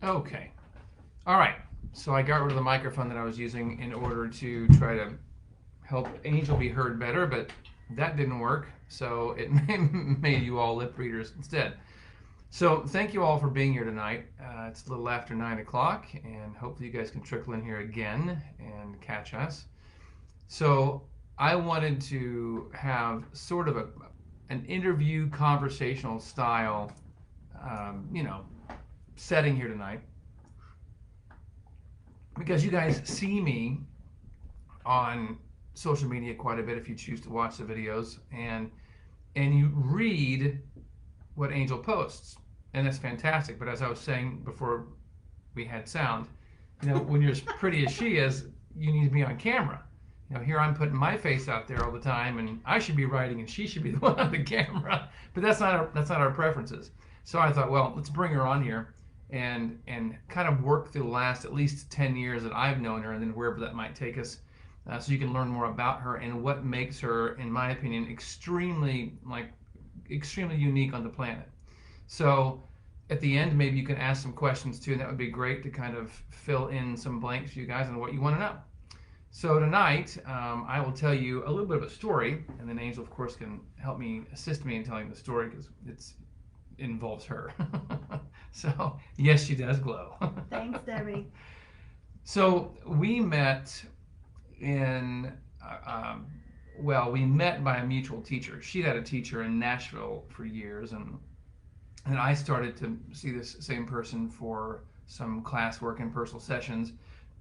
Okay. All right. So I got rid of the microphone that I was using in order to try to help Angel be heard better, but that didn't work. So it made you all lip readers instead. So thank you all for being here tonight. It's a little after 9 o'clock, and hopefully you guys can trickle in here again and catch us. So I wanted to have sort of an interview conversational style, you know, setting here tonight because you guys see me on social media quite a bit if you choose to watch the videos, and you read what Angel posts, and that's fantastic. But as I was saying before we had sound, when you're as pretty as she is, you need to be on camera. Here I'm putting my face out there all the time, and I should be writing, and she should be the one on the camera. But that's not our preferences. So I thought, well, let's bring her on here and kind of work through the last at least 10 years that I've known her, and then wherever that might take us, so you can learn more about her and what makes her, in my opinion, extremely unique on the planet. So at the end, maybe you can ask some questions too, and that would be great to kind of fill in some blanks for you guys on what you want to know. So tonight, I will tell you a little bit of a story, and then Angel, of course, can help me, assist me in telling the story because it involves her. So yes, she does glow. Thanks, Debbie. So we met in, we met by a mutual teacher. She had a teacher in Nashville for years, and I started to see this same person for some classwork and personal sessions.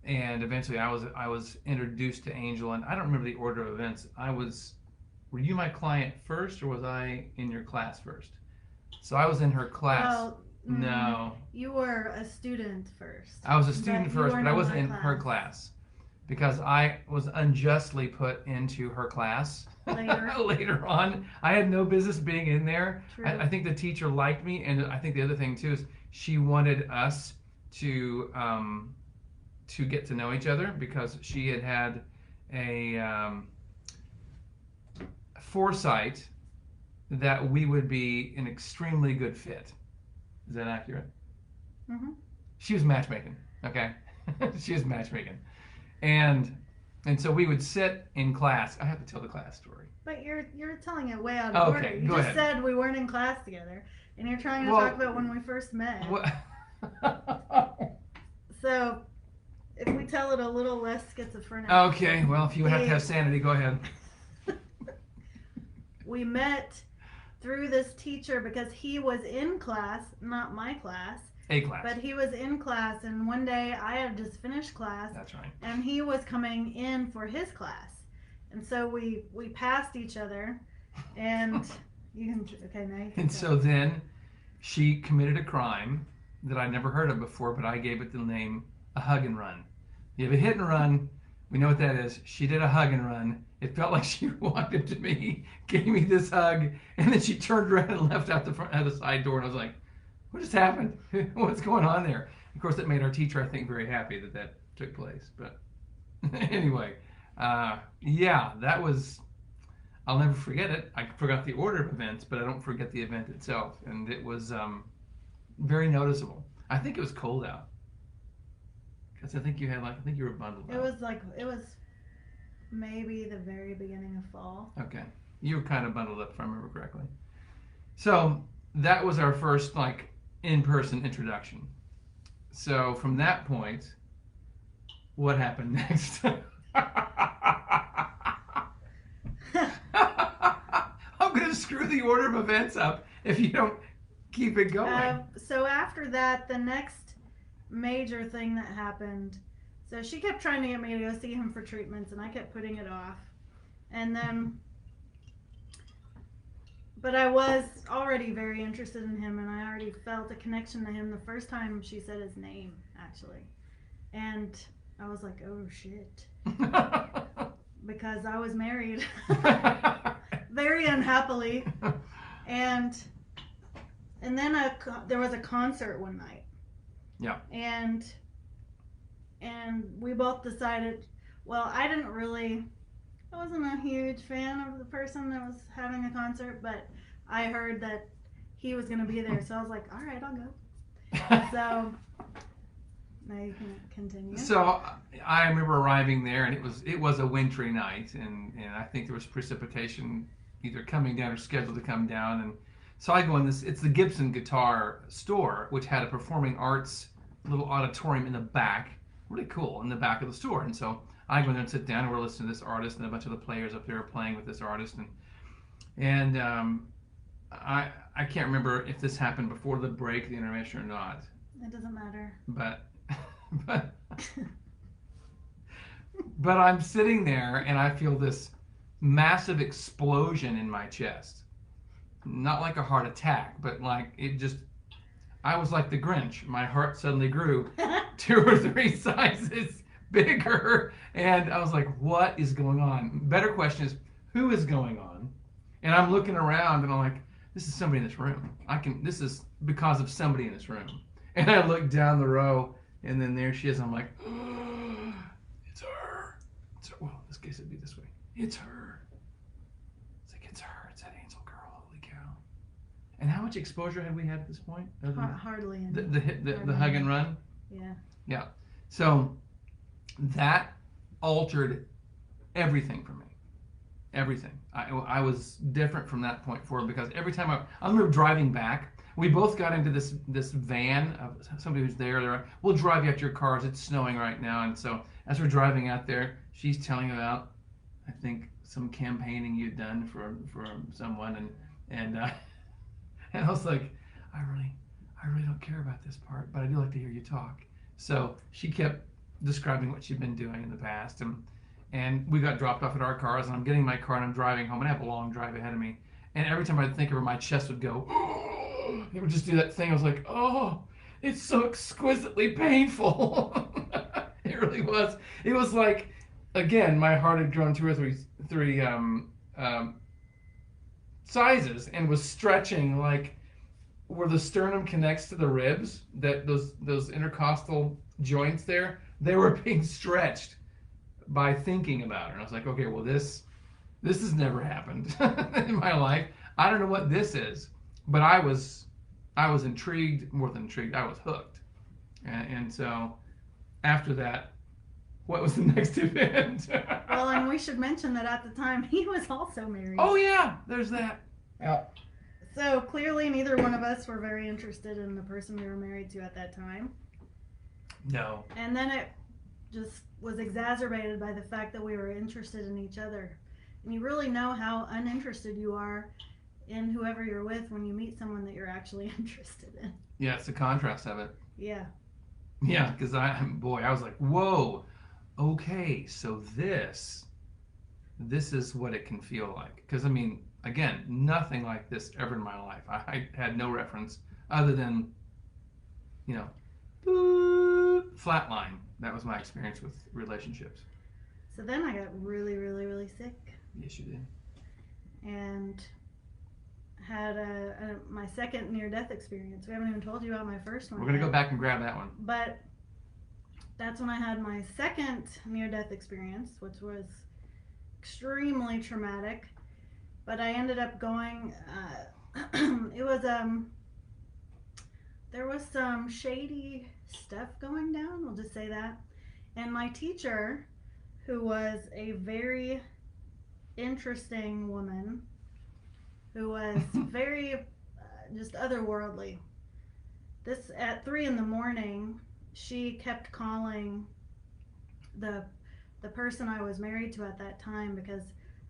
And eventually, I was introduced to Angel, and I don't remember the order of events. Were you my client first, or was I in your class first? So I was in her class. Well, No, you were a student first. I was a student But you first, weren't but I in wasn't my in her class because I was unjustly put into her class Later. later on. I had no business being in there. True. I think the teacher liked me, and I think the other thing too is she wanted us to get to know each other because she had a foresight that we would be an extremely good fit. Is that accurate? Mm-hmm. She was matchmaking. Okay, she was matchmaking, and so we would sit in class. I have to tell the class story. But you're telling it way out of order. Okay, You go just ahead. said we weren't in class together, and you're trying to Well, talk about when we first met. What? So if we tell it a little less schizophrenic. Okay, well, if you have to have sanity, go ahead. We met through this teacher because he was in class, not my class, A class. but he was in class, and one day I had just finished class, That's right. and he was coming in for his class, and so we passed each other, and you can okay now you can. And so then she committed a crime that I never heard of before, but I gave it the name a hug and run. You have a hit and run. We know what that is. She did a hug and run. It felt like she walked up to me, gave me this hug, and then she turned around and left out the side door. And I was like, "What just happened? What's going on there?" Of course, that made our teacher, I think, very happy that took place. But anyway, yeah, that was. I'll never forget it. I forgot the order of events, but I don't forget the event itself, and it was very noticeable. I think it was cold out. Because I think you were bundled It up. was maybe the very beginning of fall. Okay. You were kind of bundled up if I remember correctly. So that was our first in-person introduction. So from that point, what happened next? I'm going to screw the order of events up if you don't keep it going. So after that, the next major thing that happened, so she kept trying to get me to go see him for treatments, and I kept putting it off. And then, but I was already very interested in him, and I already felt a connection to him the first time she said his name, actually. And I was like, oh shit. Because I was married. Very unhappily. And then there was a concert one night. Yeah. And we both decided, well, I wasn't a huge fan of the person that was having a concert, but I heard that he was going to be there, so I was like, all right, I'll go. So Now you can continue. So I remember arriving there, and it was a wintry night, and I think there was precipitation either coming down or scheduled to come down, and so I go in this. It's the Gibson Guitar store, which had a performing arts little auditorium in the back, really cool in the back of the store, and so I go in there and sit down, and we're listening to this artist, and a bunch of the players up there are playing with this artist, and I can't remember if this happened before the break, the intermission, or not, It doesn't matter. but. But but I'm sitting there and I feel this massive explosion in my chest. Not like a heart attack, but like it just I was like the Grinch. My heart suddenly grew 2 or 3 sizes bigger, and I was like, what is going on? Better question is, who is going on? And I'm looking around and I'm like, this is somebody in this room. This is because of somebody in this room. And I look down the row, and then there she is. I'm like, oh, it's her. Well, in this case, it'd be this way. It's her. It's like, it's her. It's that Angel girl. Holy cow. And how much exposure had we had at this point? Hardly any. The hug and run? Yeah. Yeah. So that altered everything for me. Everything. I was different from that point forward, because every time I remember driving back, we both got into this van of somebody who's there. They're like, we'll drive you out to your cars. It's snowing right now. And so as we're driving out there, she's telling about, I think, some campaigning you'd done for someone. And I was like, I really don't care about this part, but I do like to hear you talk. So she kept describing what she'd been doing in the past. And we got dropped off at our cars, and I'm getting in my car and I'm driving home, and I have a long drive ahead of me. And every time I'd think of her, my chest would go, it would just do that thing. I was like, oh, it's so exquisitely painful. It really was. It was like, again, my heart had grown 2 or 3 sizes and was stretching, like where the sternum connects to the ribs, that those intercostal joints there, they were being stretched by thinking about it. And I was like, okay, well, this has never happened in my life. I don't know what this is, but I was intrigued, more than intrigued. I was hooked. And so after that, what was the next event? Well, and we should mention that at the time he was also married. Oh yeah, there's that. Yeah. So clearly neither one of us were very interested in the person we were married to at that time. No. And then it just was exacerbated by the fact that we were interested in each other. And you really know how uninterested you are in whoever you're with when you meet someone that you're actually interested in. Yeah, it's the contrast of it. Yeah. Yeah, because I was like, whoa, okay, so this is what it can feel like. Because, I mean, again, nothing like this ever in my life. I had no reference other than, flatline. That was my experience with relationships. So then I got really, really, really sick. Yes, you did. And had my second near-death experience. We haven't even told you about my first one. We're going to go back and grab that one. But that's when I had my second near-death experience, which was extremely traumatic. But I ended up going, it was, there was some shady stuff going down, we'll just say that. And my teacher, who was a very interesting woman, who was very just otherworldly. This at 3 a.m, she kept calling the person I was married to at that time, because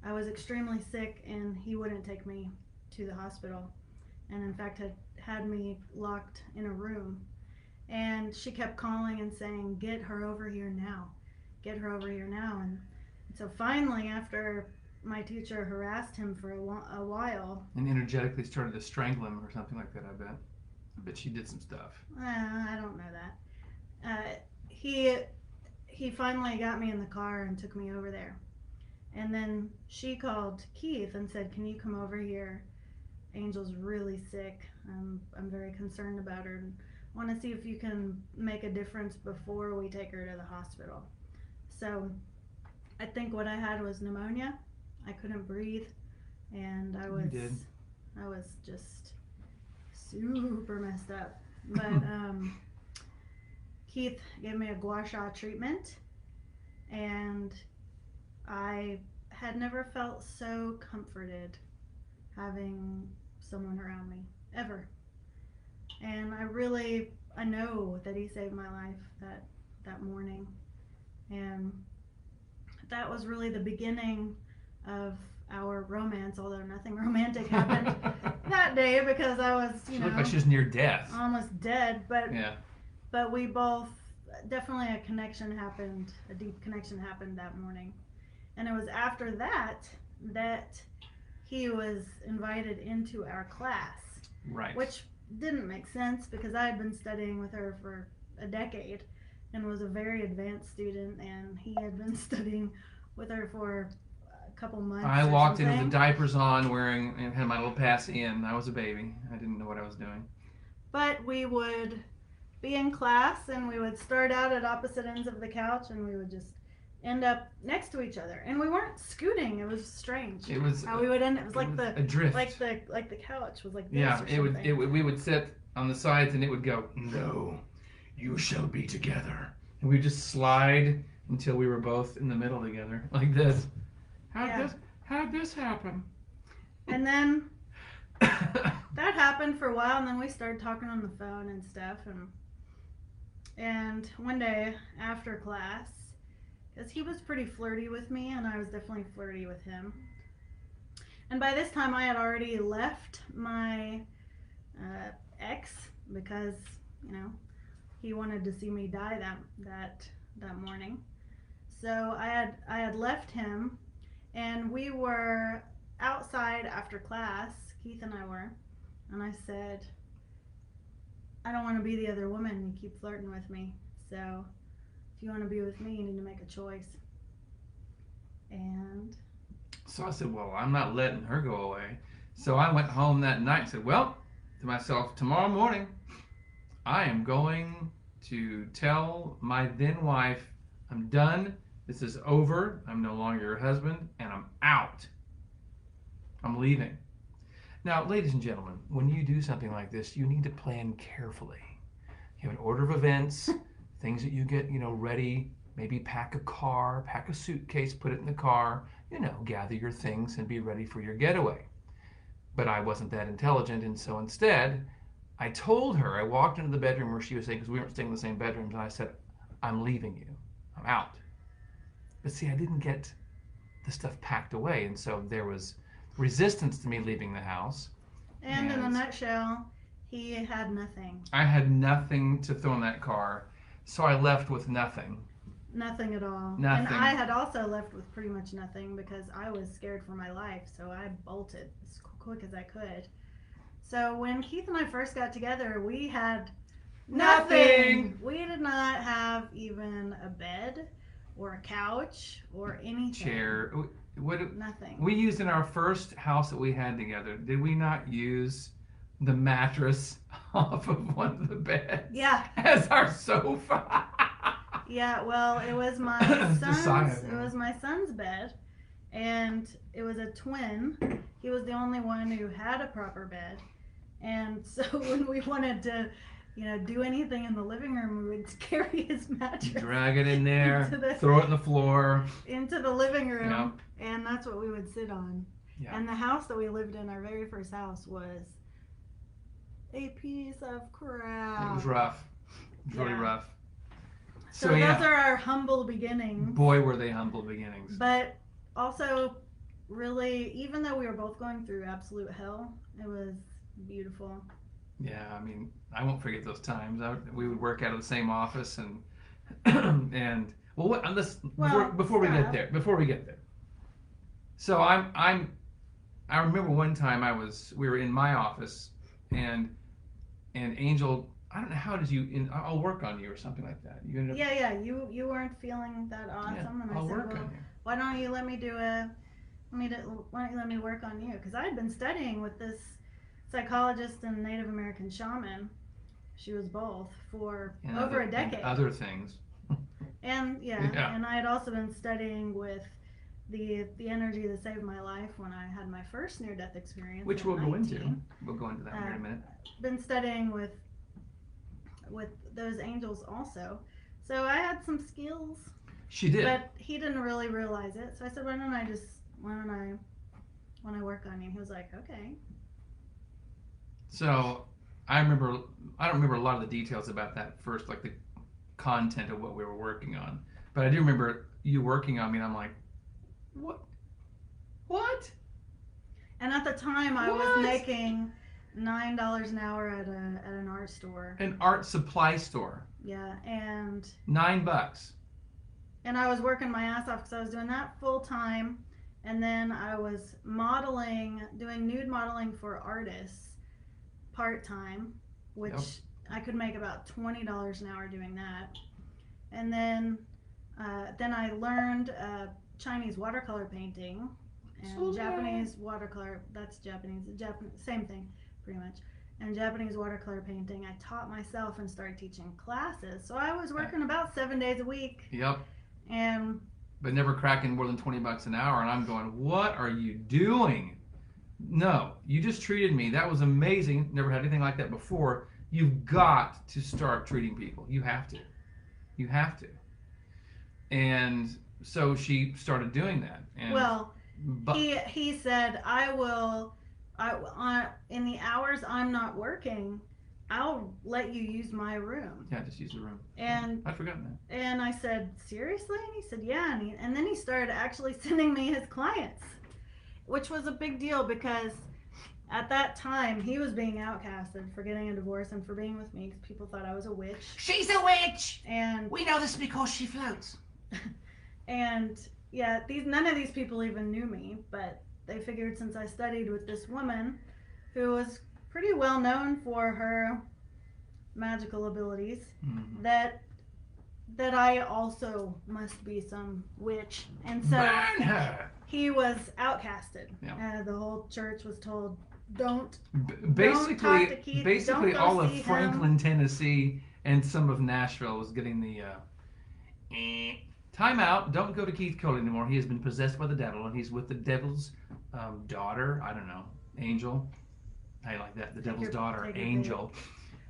I was extremely sick and he wouldn't take me to the hospital, and in fact had me locked in a room. And she kept calling and saying, get her over here now, get her over here now. And so finally, after my teacher harassed him for a while, and energetically started to strangle him or something like that, I bet she did some stuff. I don't know that. He finally got me in the car and took me over there. And then she called Keith and said, can you come over here? Angel's really sick. I'm very concerned about her. And want to see if you can make a difference before we take her to the hospital. So I think what I had was pneumonia. I couldn't breathe, and I was just super messed up. But Keith gave me a gua sha treatment, and I had never felt so comforted having someone around me ever. And I know that he saved my life that morning, and that was really the beginning of our romance. Although nothing romantic happened that day because I was, She looked like she was near death. almost dead. But Yeah. but we both definitely a deep connection happened that morning, and it was after that he was invited into our class, Right. which didn't make sense because I had been studying with her for a decade and was a very advanced student, and he had been studying with her for a couple months. I walked in with the something. diapers on, wearing, and had my little pass in. I was a baby. I didn't know what I was doing. But we would be in class and we would start out at opposite ends of the couch and we would just end up next to each other. And we weren't scooting. It was strange. It was how we would end. It was like a drift. like the couch was like this. Yeah. Or It would. We would sit on the sides, and it would go, "No, you shall be together," and we'd just slide until we were both in the middle together, like this. How'd this happen? And then that happened for a while, and then we started talking on the phone and stuff. And one day after class, because he was pretty flirty with me, and I was definitely flirty with him. And by this time, I had already left my ex because he wanted to see me die that morning. So I had left him, and we were outside after class. Keith and I were, and I said, "I don't want to be the other woman. You keep flirting with me. So if you want to be with me, you need to make a choice." And so I said, "Well, I'm not letting her go away." So I went home that night and said, "Well," to myself, "tomorrow morning, I am going to tell my then wife, I'm done. This is over. I'm no longer your husband, and I'm out. I'm leaving." Now, ladies and gentlemen, when you do something like this, you need to plan carefully. You have an order of events, things that you get, ready. Maybe pack a car, pack a suitcase, put it in the car, gather your things and be ready for your getaway. But I wasn't that intelligent, and so instead, I told her, I walked into the bedroom where she was staying, because we weren't staying in the same bedrooms, and I said, "I'm leaving you. I'm out." But see, I didn't get the stuff packed away, and so there was resistance to me leaving the house. in a nutshell, he had nothing. I had nothing to throw in that car, so I left with nothing. Nothing at all. Nothing. And I had also left with pretty much nothing because I was scared for my life, so I bolted as quick as I could. So when Keith and I first got together, we had nothing. We did not have even a bed or a couch or anything. Chair. Nothing. We used in our first house that we had together, did we not use the mattress off of one of the beds? Yeah. As our sofa. Yeah, well, it was my son's bed, and it was a twin. He was the only one who had a proper bed. And so when we wanted to, do anything in the living room, we would carry his mattress. Drag it in there, throw it on the floor. Into the living room, and that's what we would sit on. Yeah. And the house that we lived in, our very first house, was a piece of crap. It was rough. It was really rough. So those are our humble beginnings. Boy, were they humble beginnings. But also, really, even though we were both going through absolute hell, it was beautiful. Yeah, I mean, I won't forget those times. We would work out of the same office, and before we get there. So I remember one time we were in my office, and Angel, I don't know, how did you? I'll work on you or something like that. You ended up, you weren't feeling that awesome, and I'll I said, work well, on you. Why don't you let me work on you? Because I had been studying with this psychologist and Native American shaman. She was both for over a decade. And other things. And and I had also been studying with the energy that saved my life when I had my first near-death experience. Which we'll go into. We'll go into that in a minute. Been studying with with those angels also. So I had some skills, She did. but he didn't really realize it. So I said, why don't I work on you? He was like, okay. So I remember, I don't remember a lot of the details about that first, like the content of what we were working on. But I do remember you working on me, and I'm like, what? What? And at the time, I was What? making $9 an hour at an art store. An art supply store. Yeah, and $9. I was working my ass off because I was doing that full time, and then I was modeling, doing nude modeling for artists part time, which Yep. I could make about $20 an hour doing that. And then I learned Chinese watercolor painting and So Japanese watercolor. That's Japanese, same thing, pretty much. And Japanese watercolor painting. I taught myself and started teaching classes. So I was working about 7 days a week. Yep. And But never cracking more than $20 an hour, and I'm going, what are you doing? No, you just treated me. That was amazing. Never had anything like that before. You've got to start treating people. You have to. You have to. And so she started doing that. And well, but he said, in the hours I'm not working, I'll let you use my room. yeah, just use the room. And I'd forgotten that. and I said, seriously? And he said, yeah. And then he started actually sending me his clients, which was a big deal because at that time he was being outcasted for getting a divorce and for being with me because people thought I was a witch. She's a witch. And We know this because she floats. and yeah, none of these people even knew me, but they figured since I studied with this woman who was pretty well known for her magical abilities, Mm-hmm. that I also must be some witch. And so Burn her. he was outcasted. Yeah. The whole church was told, don't Basically, talk to Keith, basically don't go all of see him. Franklin, Tennessee, and some of Nashville was getting the time out. Don't go to Keith Cole anymore. He has been possessed by the devil, and he's with the devil's daughter. I don't know, Angel. How you like that? The devil's daughter, take your Angel.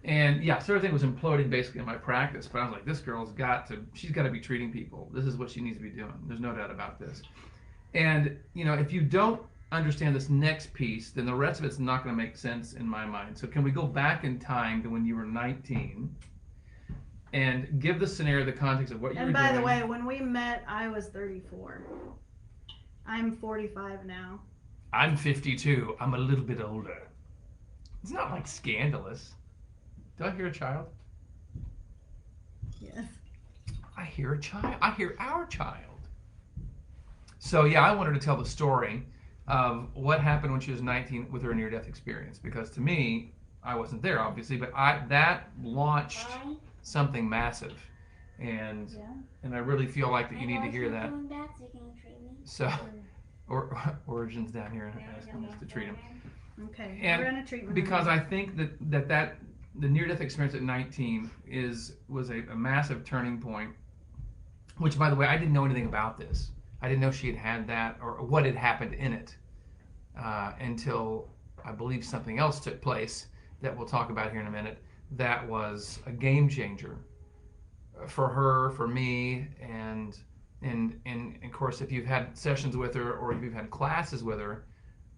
And yeah, so everything was imploding basically in my practice. But I was like, this girl's she's got to be treating people. This is what she needs to be doing. There's no doubt about this. And if you don't understand this next piece, then the rest of it's not going to make sense in my mind. So can we go back in time to when you were 19 and give the scenario the context of what you were And doing? by the way, when we met, I was 34. I'm 45 now. I'm 52. I'm a little bit older. It's not like scandalous. Do I hear a child? Yes. I hear a child. I hear our child. So yeah, I wanted to tell the story of what happened when she was 19 with her near-death experience, because to me, I wasn't there obviously, but that launched something massive, and I really feel like that you need to hear that. So, Origin's down here and asking us to treat him. Okay. And we're gonna treat because I think that the near-death experience at 19 was a massive turning point. Which, by the way, I didn't know anything about this. I didn't know she had that or what had happened in it until I believe something else took place that we'll talk about here in a minute. That was a game changer for her, for me, and of course, if you've had sessions with her or if you've had classes with her,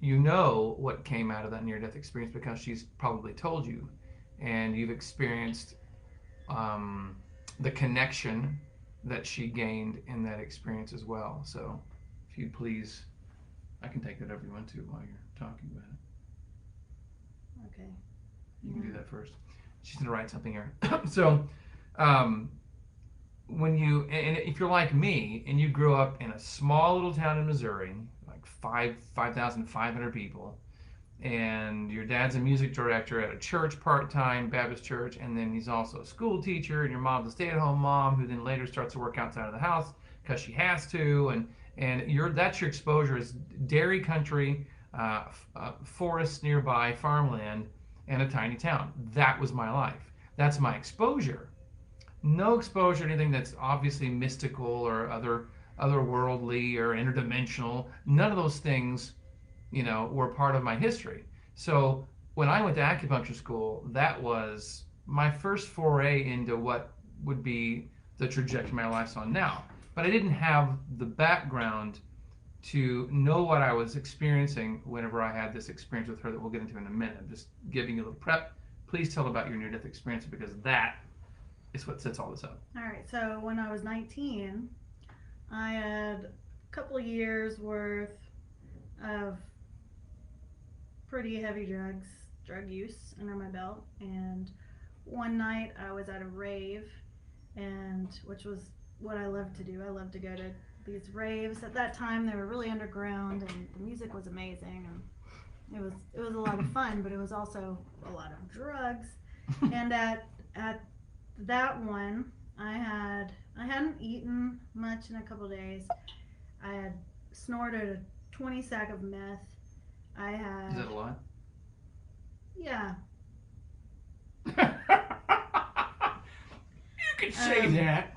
you know what came out of that near-death experience because she's probably told you, and you've experienced the connection that she gained in that experience as well. So if you'd please, I can take that over you want to while you're talking about it. Okay. You can do that first. She's going to write something here. So if you're like me and you grew up in a small little town in Missouri, like 5,500 people, and your dad's a music director at a church part-time Baptist church, and then he's also a school teacher, and your mom's a stay-at-home mom who then later starts to work outside of the house because she has to, and that's your exposure is dairy country, forests nearby, farmland, and a tiny town. That was my life. That's my exposure. No exposure to anything that's obviously mystical or otherworldly or interdimensional. None of those things were part of my history. So when I went to acupuncture school, that was my first foray into what would be the trajectory my life's on now. But I didn't have the background to know what I was experiencing whenever I had this experience with her that we'll get into in a minute. I'm just giving you a little prep. Please tell about your near-death experience because that is what sets all this up. All right. So when I was 19, I had a couple of years worth of pretty heavy drug use under my belt. And one night I was at a rave, and which was what I love to do. I love to go to these raves. At that time, they were really underground, and the music was amazing, and it was a lot of fun, but it was also a lot of drugs. And at that one, I hadn't eaten much in a couple of days. I had snorted a 20 sack of meth. I had. Is that a lot? Yeah. You could say that.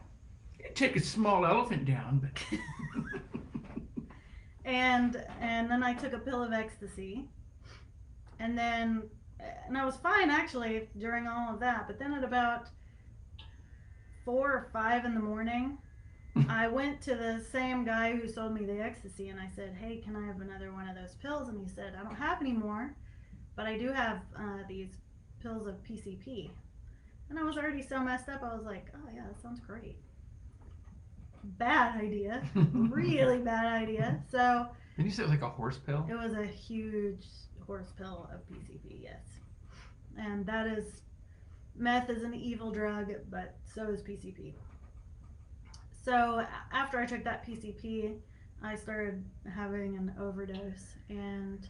It'd take a small elephant down, but. and then I took a pill of ecstasy, and I was fine actually during all of that. But then at about 4 or 5 in the morning, I went to the same guy who sold me the ecstasy, and I said, "Hey, can I have another one of those pills?" And he said, "I don't have any more, but I do have these pills of PCP." And I was already so messed up, I was like, "Oh yeah, that sounds great." Bad idea. Really bad idea. So Did you say it was like a horse pill? it was a huge horse pill of PCP, yes. And that is, meth is an evil drug, but so is PCP. So after I took that PCP, I started having an overdose, and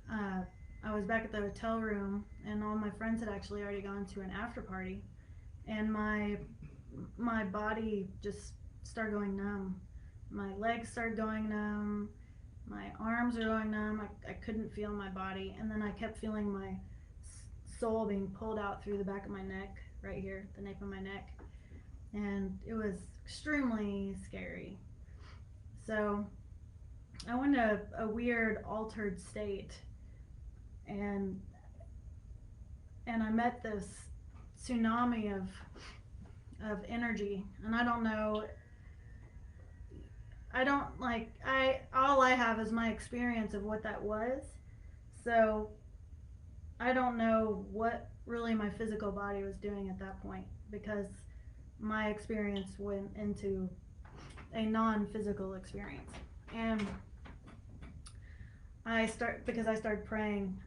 I was back at the hotel room, and all my friends had actually already gone to an after party, and my body just started going numb. My legs started going numb. My arms are going numb. I couldn't feel my body, and then I kept feeling my soul being pulled out through the back of my neck, right here, the nape of my neck, and it was extremely scary. So I went to a weird altered state, and I met this tsunami of energy, and I don't know. All I have is my experience of what that was. So I don't know what really my physical body was doing at that point, because my experience went into a non-physical experience. And because I started praying,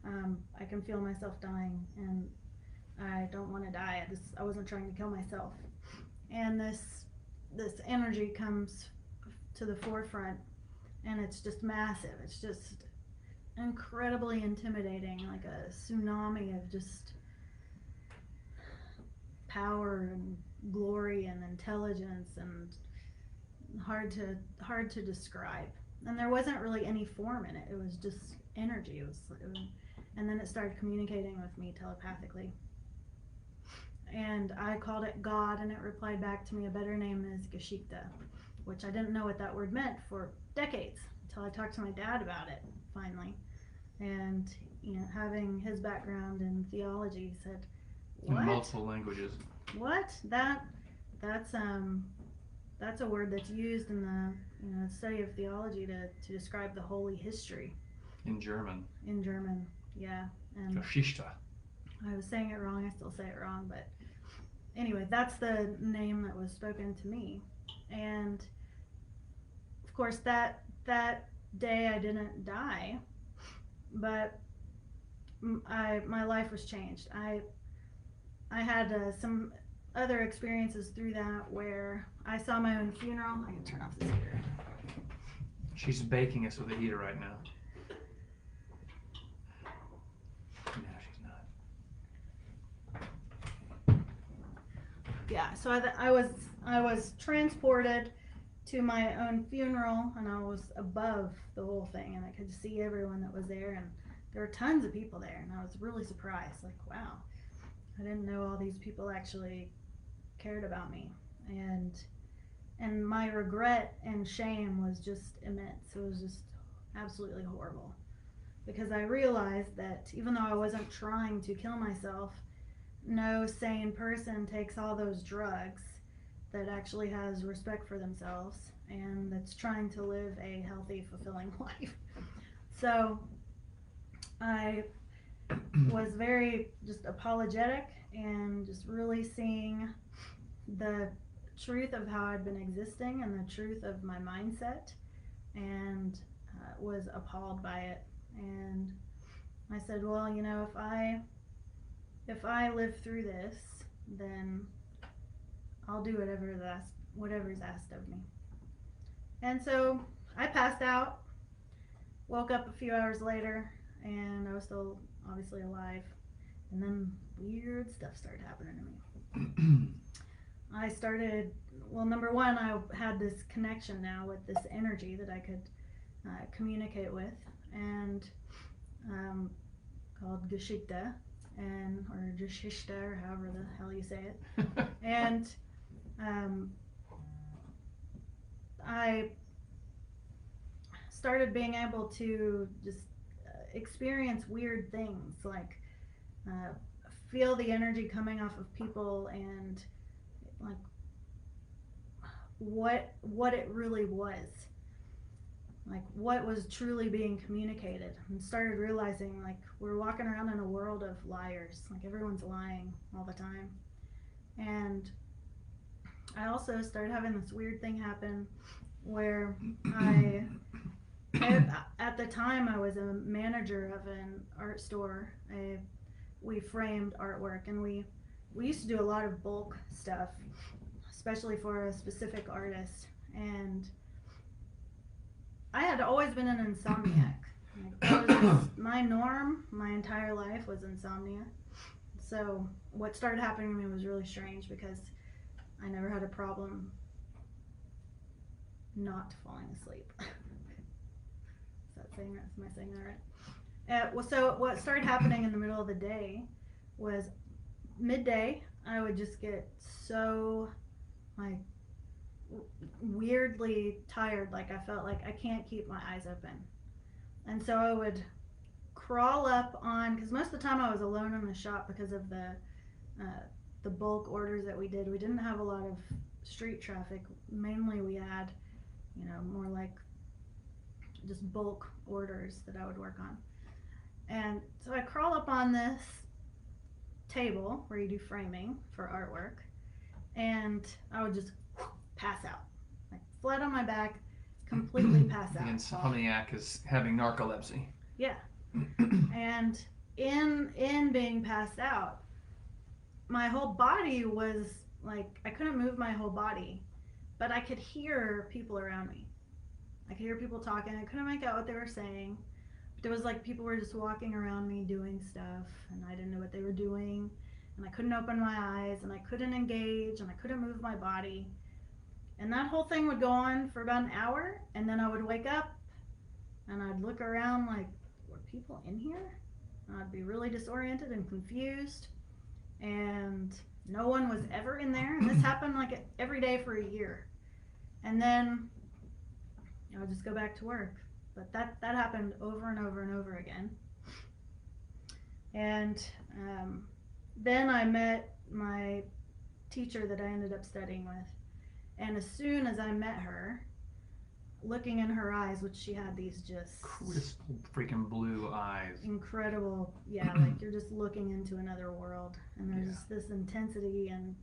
I can feel myself dying, and I don't want to die. I wasn't trying to kill myself. And this energy comes to the forefront, and it's just massive. It's just incredibly intimidating, like a tsunami of just power and glory and intelligence, and hard to describe. And there wasn't really any form in it. It was just energy. And then it started communicating with me telepathically. And I called it God, and it replied back to me, "A better name is Geschichte," which I didn't know what that word meant for decades until I talked to my dad about it finally. And having his background in theology, he said, "What? In multiple languages. What? That's a word that's used in the study of theology to describe the holy history." In German. In German, yeah. And Geschichte. I was saying it wrong. I still say it wrong, but anyway, that's the name that was spoken to me. And of course, that day I didn't die, but my life was changed. I had some other experiences through that where I saw my own funeral. I can turn off this heater. She's baking us with a heater right now. No, she's not. Yeah, so I was transported to my own funeral, and I was above the whole thing, and I could see everyone that was there, and there were tons of people there, and I was really surprised. Like, wow, I didn't know all these people actually cared about me, and my regret and shame was just immense. It was just absolutely horrible, because I realized that even though I wasn't trying to kill myself, no sane person takes all those drugs that actually has respect for themselves and that's trying to live a healthy, fulfilling life. So I was very just apologetic and just really seeing the truth of how I'd been existing and the truth of my mindset, and was appalled by it. And I said, well, you know, if I live through this, then I'll do whatever's asked of me. And so I passed out, woke up a few hours later, and I was still obviously alive. And then weird stuff started happening to me. I started, well, number one, I had this connection now with this energy that I could communicate with, and called Geschichte, or Geschichte, or however the hell you say it. And I started being able to just experience weird things, like feel the energy coming off of people, and like what it really was, like what was truly being communicated, and started realizing like we're walking around in a world of liars, like everyone's lying all the time. And I also started having this weird thing happen where at the time I was a manager of an art store. We framed artwork, and we used to do a lot of bulk stuff, especially for a specific artist. And I had always been an insomniac. Like, that was my norm. My entire life was insomnia. So what started happening to me was really strange, because I never had a problem not falling asleep. Am I saying that right? So what started happening in the middle of the day was midday, I would just get so like weirdly tired, like I felt like I can't keep my eyes open. And so I would crawl up on, because most of the time I was alone in the shop because of the bulk orders that we did. We didn't have a lot of street traffic. Mainly we had, you know, more like just bulk orders that I would work on. And so I crawl up on this table where you do framing for artwork, and I would just pass out, like flat on my back, completely pass out. The insomniac is having narcolepsy. Yeah. And in being passed out, my whole body was like, I couldn't move my whole body, but I could hear people around me. I could hear people talking. I couldn't make out what they were saying. But it was like people were just walking around me doing stuff, and I didn't know what they were doing. And I couldn't open my eyes, and I couldn't engage, and I couldn't move my body. And that whole thing would go on for about an hour, and then I would wake up, and I'd look around like, were people in here? And I'd be really disoriented and confused, and no one was ever in there. And this happened like every day for a year. And then I would just go back to work. But that happened over and over and over again. And then I met my teacher that I ended up studying with. And as soon as I met her, looking in her eyes, which she had these just crystal freaking blue eyes, incredible, yeah, like you're just looking into another world, and there's this intensity and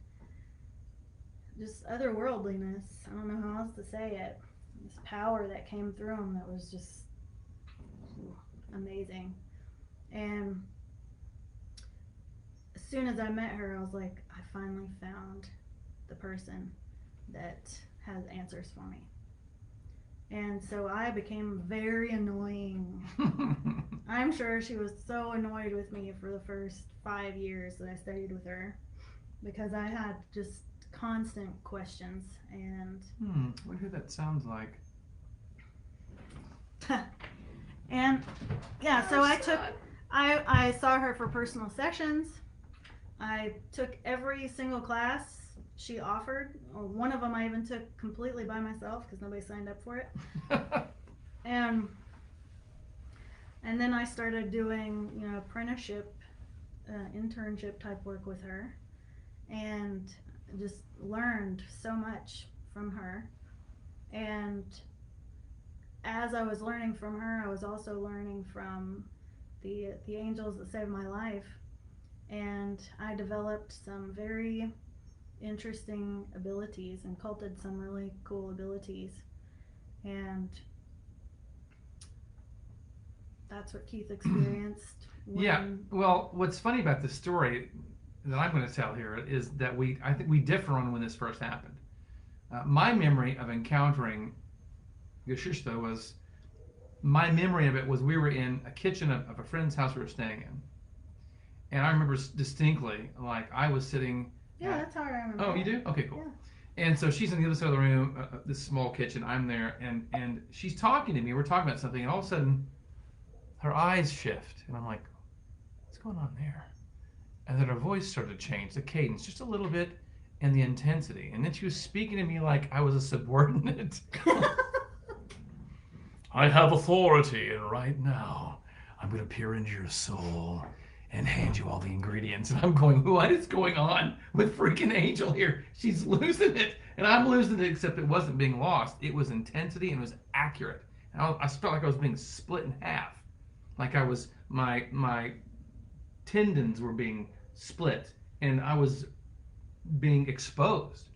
just otherworldliness. I don't know how else to say it. This power that came through him that was just amazing. And as soon as I met her, I was like, I finally found the person that has answers for me. And so I became very annoying. I'm sure she was so annoyed with me for the first 5 years that I studied with her, because I had just constant questions. And I wonder who that sounds like. And yeah, so I saw her for personal sessions. I took every single class she offered. One of them I even took completely by myself because nobody signed up for it. And then I started doing, apprenticeship internship type work with her, and just learned so much from her. And as I was learning from her, I was also learning from the angels that saved my life, and I developed some very interesting abilities and cultivated some really cool abilities, and that's what Keith experienced. Yeah. Well, what's funny about this story that I'm going to tell here is that I think we differ on when this first happened. My memory of encountering Geschichte was, my memory of it was we were in a kitchen of a friend's house we were staying in. And I remember distinctly, like, I was sitting. Yeah, that's how I remember. Oh, you do? Okay, cool. Yeah. And so she's on the other side of the room, this small kitchen. I'm there, and she's talking to me. We're talking about something, and all of a sudden, her eyes shift. And I'm like, what's going on there? And then her voice started to change, the cadence, just a little bit, and the intensity. And then she was speaking to me like I was a subordinate. I have authority, and right now, I'm going to peer into your soul and hand you all the ingredients. And I'm going, what is going on with freaking Angel here? She's losing it, and I'm losing it, except it wasn't being lost. It was intensity, and it was accurate. And I felt like I was being split in half. Like I was, my tendons were being split, and I was being exposed.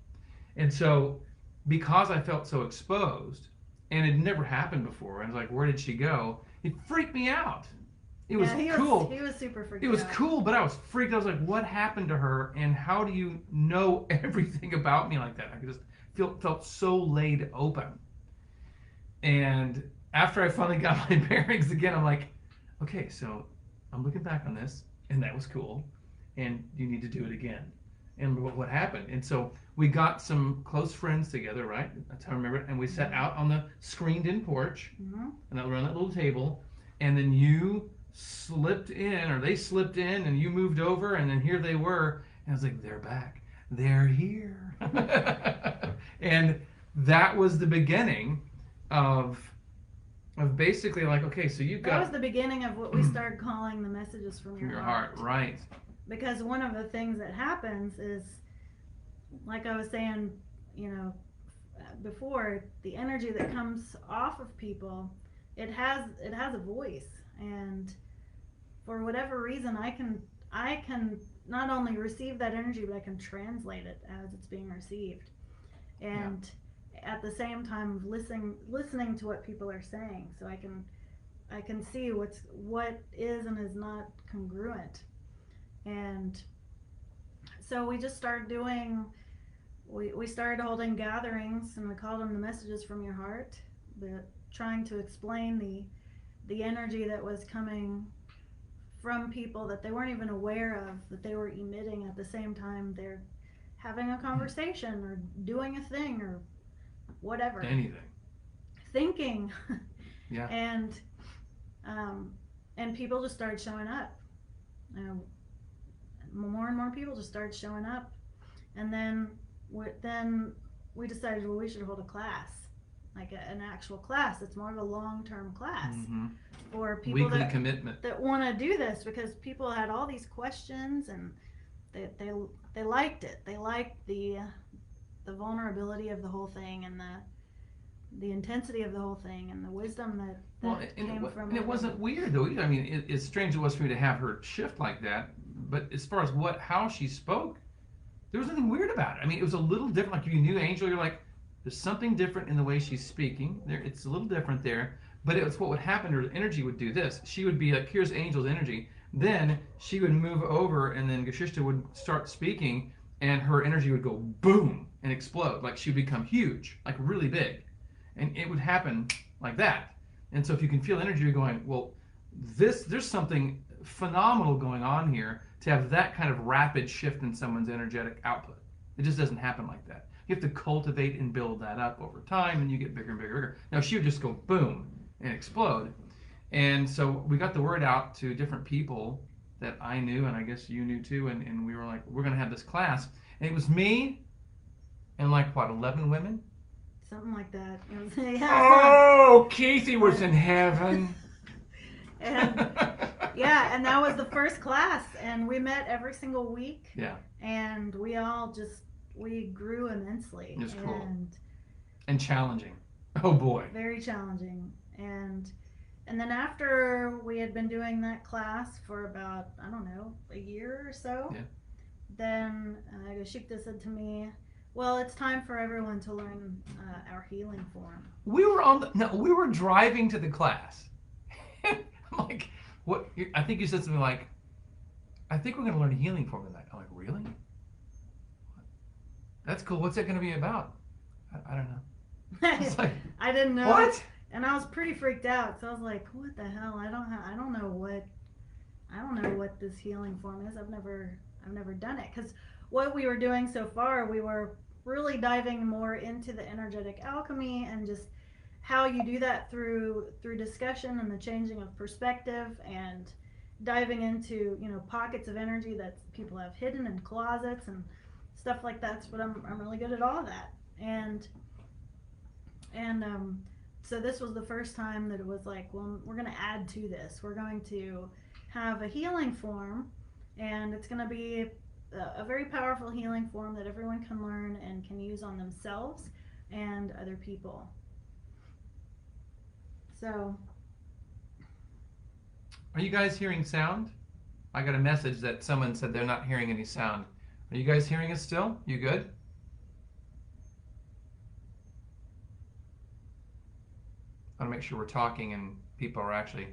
And so, because I felt so exposed, and it never happened before, I was like, where did she go? It freaked me out. It was cool. He was super freaked out. It was cool, but I was freaked. I was like, what happened to her, and how do you know everything about me like that? I just felt so laid open. And after I finally got my bearings again, I'm like, okay, so I'm looking back on this, and that was cool, and you need to do it again. And what happened? And so we got some close friends together, right? That's how I remember it. And we sat out on the screened-in porch, and around that little table, and then you slipped in, or they slipped in, and you moved over, and then here they were. And I was like, they're back. They're here. And that was the beginning of basically like, okay, so you've got... That was the beginning of what we started calling the messages from your heart. Right. Because one of the things that happens is, like I was saying, before, the energy that comes off of people, it has a voice, and for whatever reason, I can not only receive that energy, but I can translate it as it's being received, and at the same time listening to what people are saying, so I can see what is and is not congruent. And so we just started doing, we started holding gatherings, and we called them the messages from your heart, but trying to explain the energy that was coming from people that they weren't even aware of, that they were emitting at the same time they're having a conversation or doing a thing or whatever. Anything. Thinking. Yeah. And people just started showing up. More and more people just started showing up, and then we decided, well, we should hold a class, like an actual class. It's more of a long-term class for people weekly commitment that want to do this, because people had all these questions, and they liked it. They liked the vulnerability of the whole thing, and the intensity of the whole thing, and the wisdom that came from it. And it wasn't weird though. I mean, it's strange it was for me to have her shift like that. But as far as how she spoke, there was nothing weird about it. I mean, it was a little different. Like, you knew Angel, you're like, there's something different in the way she's speaking. It's a little different there. But it was what would happen. Her energy would do this. She would be like, here's Angel's energy. Then she would move over, and then Geschichte would start speaking, and her energy would go boom and explode. Like, she would become huge, like really big. And it would happen like that. And so if you can feel energy, you're going, well, there's something phenomenal going on here to have that kind of rapid shift in someone's energetic output. It just doesn't happen like that. You have to cultivate and build that up over time, and you get bigger and bigger and bigger. Now, she would just go boom and explode. And so we got the word out to different people that I knew, and I guess you knew too, and we were like, we're going to have this class. And it was me and 11 women? Something like that. Oh, Keithy was in heaven. And Yeah, and that was the first class, and we met every single week. Yeah. And we all just we grew immensely. It's cool. And challenging. Oh boy. very challenging. And then after we had been doing that class for about, I don't know, a year or so, Yeah. then Angel-Geschichte said to me, well, it's time for everyone to learn our healing form. We were driving to the class. I'm like, what? I think you said something like, I think we're going to learn healing form tonight. I'm like, really? That's cool. What's that going to be about? I don't know. It's like, I didn't know. what? And I was pretty freaked out. So I was like, what the hell? I don't know what this healing form is. I've never done it, cuz what we were doing so far, we were really diving more into the energetic alchemy and just how you do that through discussion and the changing of perspective, and diving into, pockets of energy that people have hidden in closets and stuff like that. That's what I'm really good at, all of that. And so this was the first time that it was like, well, we're going to add to this. We're going to have a healing form, and it's going to be a very powerful healing form that everyone can learn and can use on themselves and other people. So, Are you guys hearing sound? I got a message that someone said they're not hearing any sound. Are you guys hearing us still? You good? I want to make sure we're talking and people are actually.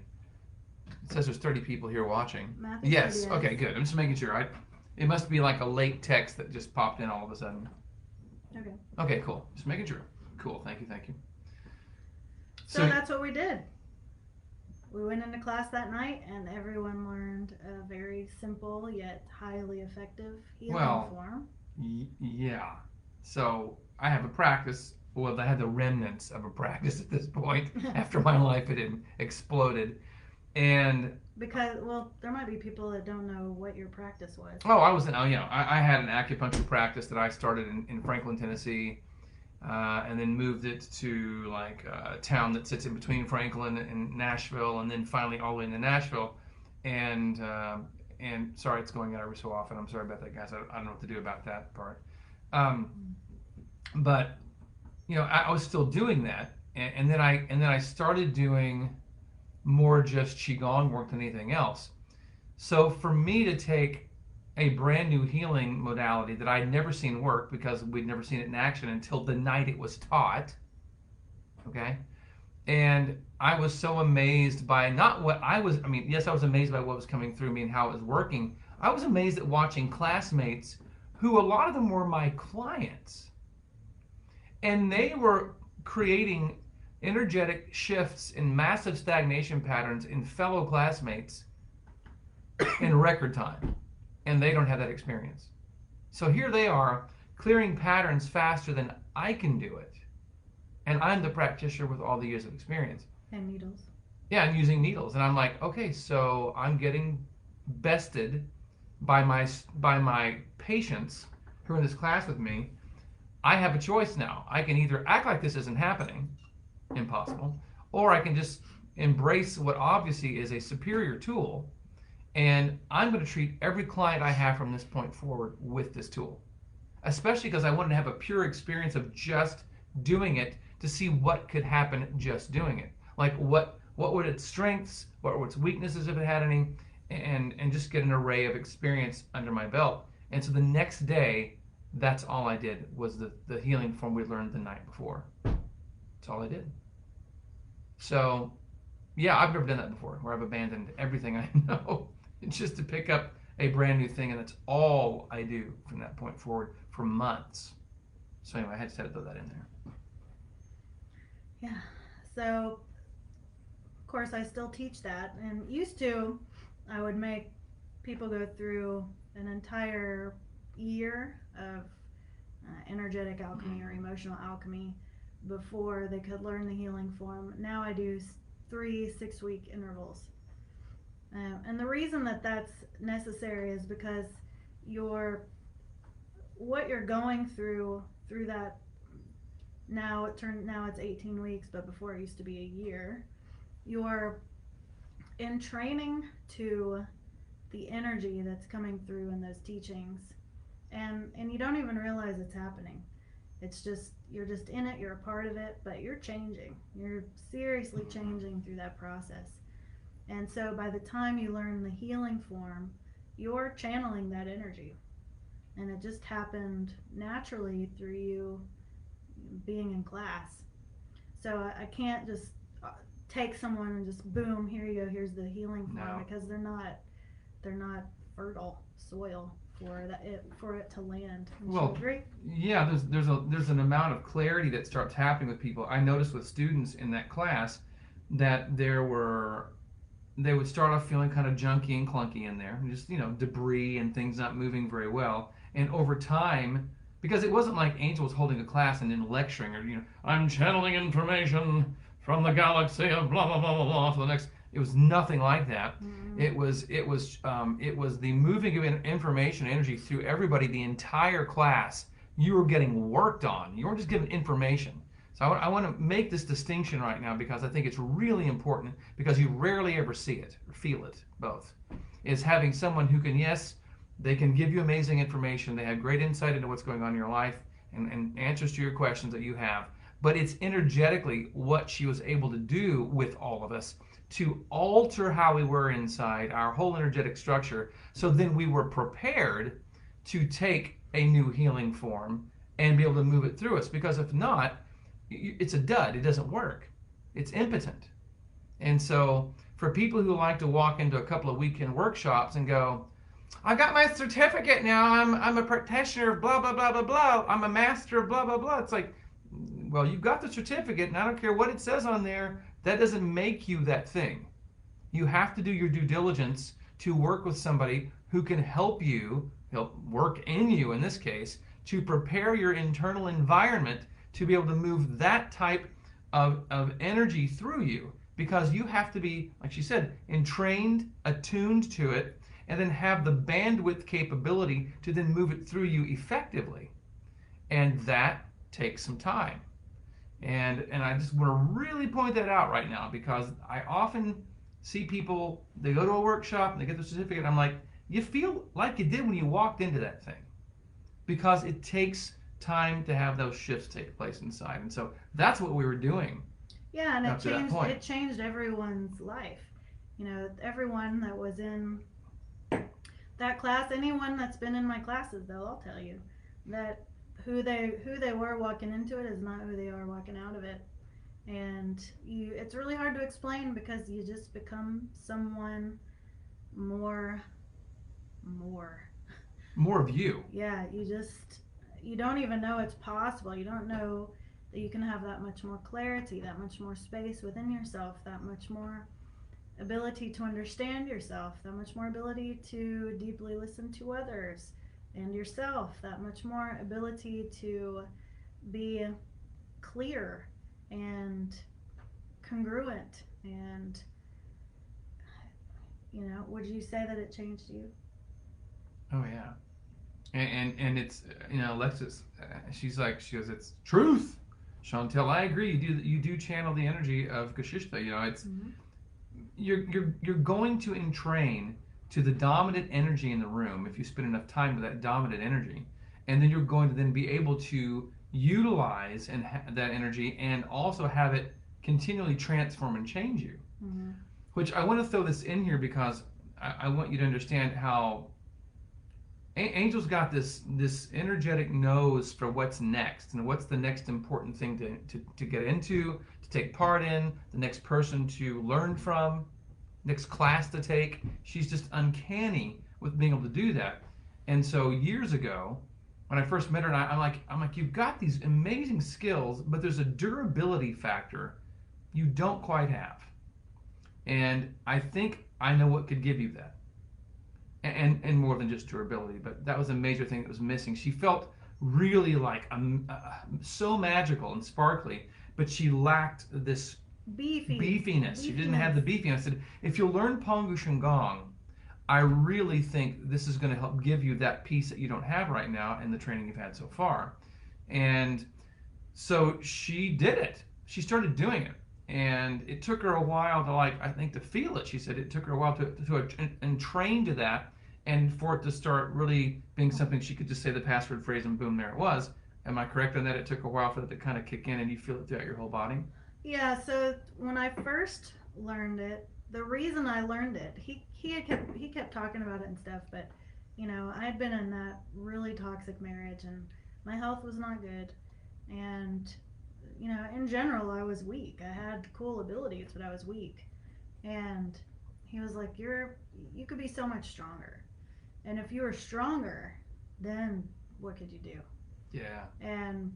It says there's 30 people here watching. Yes. Okay, good. I'm just making sure. It must be like a late text that just popped in all of a sudden. okay. Okay, cool. Just making sure. Cool. Thank you. So that's what we did. We went into class that night, and everyone learned a very simple yet highly effective healing form. Yeah. So I have a practice. Well, I had the remnants of a practice at this point after my life had exploded. And because, well, there might be people that don't know what your practice was. I had an acupuncture practice that I started in Franklin, Tennessee, and then moved it to like a town that sits in between Franklin and Nashville, and then finally all the way into Nashville. And sorry, it's going out every so often. I'm sorry about that, guys. I don't know what to do about that part. But I was still doing that, and then I started doing more just qigong work than anything else. So for me to take a brand new healing modality that I'd never seen work, because we'd never seen it in action until the night it was taught, okay? And I was so amazed by not what I was, yes, I was amazed by what was coming through me and how it was working. I was amazed at watching classmates who, a lot of them were my clients, and they were creating energetic shifts in massive stagnation patterns in fellow classmates in record time. And they don't have that experience. So here they are clearing patterns faster than I can do it. And I'm the practitioner with all the years of experience. And needles. Yeah, I'm using needles. And I'm like, okay, so I'm getting bested by my patients who are in this class with me. I have a choice now. I can either act like this isn't happening, impossible, or I can just embrace what obviously is a superior tool, and I'm going to treat every client I have from this point forward with this tool, especially because I wanted to have a pure experience of just doing it to see what could happen just doing it. Like what were its strengths, what were its weaknesses if it had any, and just get an array of experience under my belt. And so the next day, that's all I did, was the healing form we learned the night before. That's all I did. So, yeah, I've never done that before, where I've abandoned everything I know just to pick up a brand new thing, and that's all I do from that point forward for months. So anyway, I had to throw that in there. Yeah. So, of course, I still teach that, and used to, I would make people go through an entire year of energetic alchemy or emotional alchemy before they could learn the healing form. Now I do 3 6-week intervals. And the reason that that's necessary is because what you're going through that, now it's 18 weeks, but before it used to be a year, in training to the energy that's coming through in those teachings, and you don't even realize it's happening. It's just you're just in it, you're a part of it, but you're changing. You're seriously changing through that process. And so by the time you learn the healing form, you're channeling that energy. And it just happened naturally through you being in class. So I can't just take someone and just boom, here you go, here's the healing form, No. because they're not fertile soil for it to land. Well, yeah, there's an amount of clarity that starts happening with people. I noticed with students in that class that they would start off feeling kind of junky and clunky in there, just debris and things not moving very well. And over time, because it wasn't like Angel was holding a class and then lecturing or I'm channeling information from the galaxy of blah blah blah blah blah for the next. It was nothing like that. Mm-hmm. It was the moving of information, energy through everybody, the entire class. You were getting worked on. You weren't just given information. So I want to make this distinction right now because I think it's really important because you rarely ever see it or feel it. Both is having someone who can, yes, they can give you amazing information. They have great insight into what's going on in your life and answers to your questions that you have. But it's energetically what she was able to do with all of us to alter how we were inside, our whole energetic structure. So then we were prepared to take a new healing form and be able to move it through us. Because if not, it's a dud. It doesn't work. It's impotent. And so for people who like to walk into a couple of weekend workshops and go, I got my certificate now. I'm a practitioner of blah, blah, blah, blah, blah. I'm a master of blah, blah, blah. It's like, well, you've got the certificate, and I don't care what it says on there. That doesn't make you that thing. You have to do your due diligence to work with somebody who can help work in you, in this case, to prepare your internal environment to be able to move that type of energy through you. Because you have to be, like she said, entrained, attuned to it, and then have the bandwidth capability to then move it through you effectively. And that takes some time. And I just want to really point that out right now because I often see people, they go to a workshop and they get the certificate, and I'm like, you feel like you did when you walked into that thing. Because it takes time to have those shifts take place inside. And so that's what we were doing. Yeah, and it changed everyone's life. Everyone that was in that class, anyone that's been in my classes, they'll all tell you that who they were walking into it is not who they are walking out of it. And it's really hard to explain because you just become someone more of you. Yeah, you don't even know it's possible. You don't know that you can have that much more clarity, that much more space within yourself, that much more ability to understand yourself, that much more ability to deeply listen to others and yourself, that much more ability to be clear and congruent. And would you say that it changed you? Oh yeah. And it's Alexis, she goes, it's truth. Chantel, I agree. You do channel the energy of Geschichte. It's you're going to entrain to the dominant energy in the room if you spend enough time with that dominant energy, and then you're going to then be able to utilize that energy and also have it continually transform and change you. Mm-hmm. Which I want to throw this in here because I want you to understand how Angel's got this energetic nose for what's next and what's the next important thing to get into, to take part in, the next person to learn from, next class to take. She's just uncanny with being able to do that. And so years ago, when I first met her, and I'm like, you've got these amazing skills, but there's a durability factor you don't quite have. And I think I know what could give you that. And more than just durability, but that was a major thing that was missing. She felt really like so magical and sparkly, but she lacked this beefiness. She didn't have the beefiness. I said, if you'll learn Pongu Shingon, I really think this is going to help give you that piece that you don't have right now in the training you've had so far. And so she did it. She started doing it. and it took her a while to like, I think, to feel it. She said it took her a while to and train to that, and for it to start really being something she could just say the password phrase and boom, there it was. Am I correct on that? It took a while for that to kind of kick in, and you feel it throughout your whole body. Yeah, so when I first learned it, the reason I learned it, he kept talking about it and stuff, but I had been in that really toxic marriage, and my health was not good, and in general I was weak. I had cool abilities, but I was weak. And he was like, you could be so much stronger. And if you were stronger, then what could you do? Yeah. And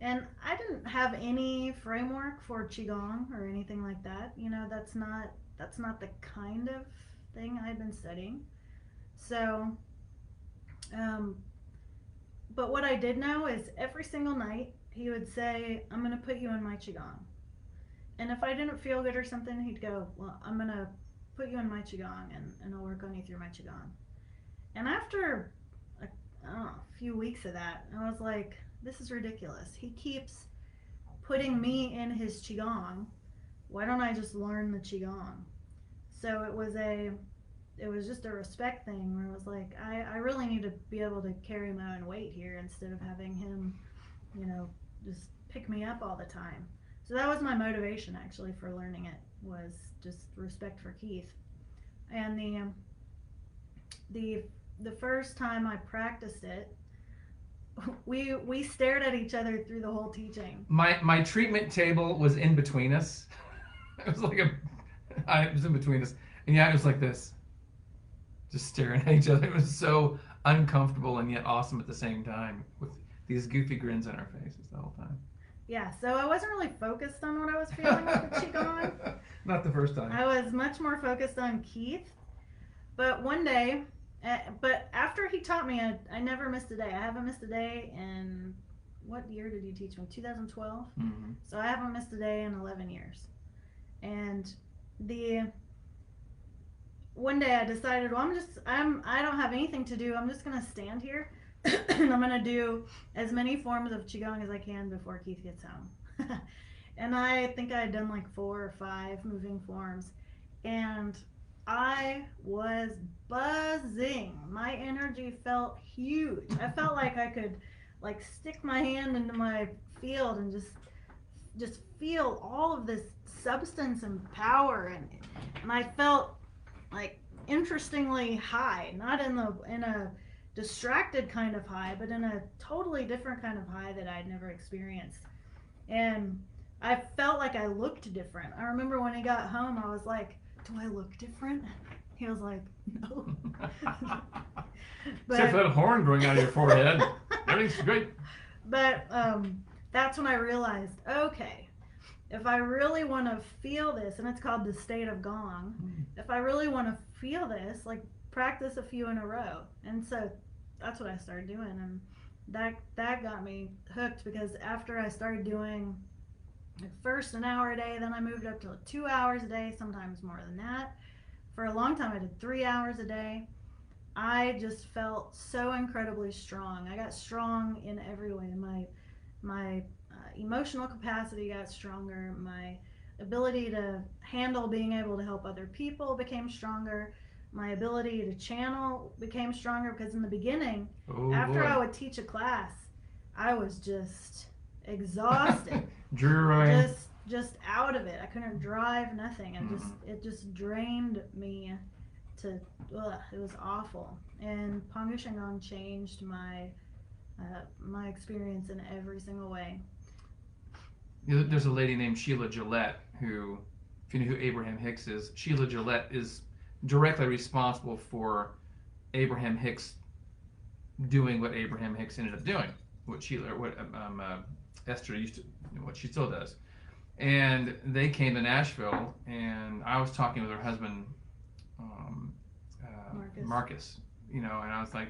I didn't have any framework for qigong or anything like that. That's not the kind of thing I'd been studying. So, um, but what I did know is every single night he would say, "I'm gonna put you in my qigong." And if I didn't feel good or something, he'd go, "Well, I'm gonna put you in my qigong, and I'll work on you through my qigong." And after I don't know, a few weeks of that, I was like, this is ridiculous. He keeps putting me in his qigong. Why don't I just learn the qigong? So it was just a respect thing where it was like, I really need to be able to carry my own weight here instead of having him, just pick me up all the time. So that was my motivation actually for learning it, was just respect for Keith. And the first time I practiced it, we stared at each other through the whole teaching. My treatment table was in between us. It was like it was in between us, and yeah, it was like this, just staring at each other. It was so uncomfortable and yet awesome at the same time, with these goofy grins on our faces the whole time. Yeah, so I wasn't really focused on what I was feeling with the qigong. Not the first time. I was much more focused on Keith. But one day, but after he taught me, I never missed a day. I haven't missed a day in, what year did you teach me? 2012? Mm-hmm. So I haven't missed a day in 11 years. And the one day I decided, well, I don't have anything to do. I'm just going to stand here and I'm going to do as many forms of qigong as I can before Keith gets home. And I think I had done like 4 or 5 moving forms, and I was buzzing. My energy felt huge. I felt like I could like stick my hand into my field and just feel all of this substance and power, and I felt like interestingly high, not in a distracted kind of high, but in a totally different kind of high that I'd never experienced. And I felt like I looked different. I remember when he got home, I was like, do I look different? He was like, no. Except for that horn growing out of your forehead. Everything's great. But that's when I realized, okay, if I really want to feel this, and it's called the state of gong, if I really want to feel this, like practice a few in a row. And so that's what I started doing, and that got me hooked, because after I started doing at first an hour a day, then I moved up to 2 hours a day, sometimes more than that. For a long time I did 3 hours a day. I just felt so incredibly strong. I got strong in every way. My emotional capacity got stronger. My ability to handle being able to help other people became stronger. My ability to channel became stronger, because in the beginning, after I would teach a class, I was just exhausted. just out of it. I couldn't drive, nothing. It just drained me to, it was awful. And Pangu Shingon changed my experience in every single way. There's a lady named Sheila Gillette who, if you know who Abraham Hicks is, Sheila Gillette is directly responsible for Abraham Hicks doing what Abraham Hicks ended up doing, what Esther used to, what she still does. And they came to Nashville, and I was talking with her husband, Marcus, and I was like,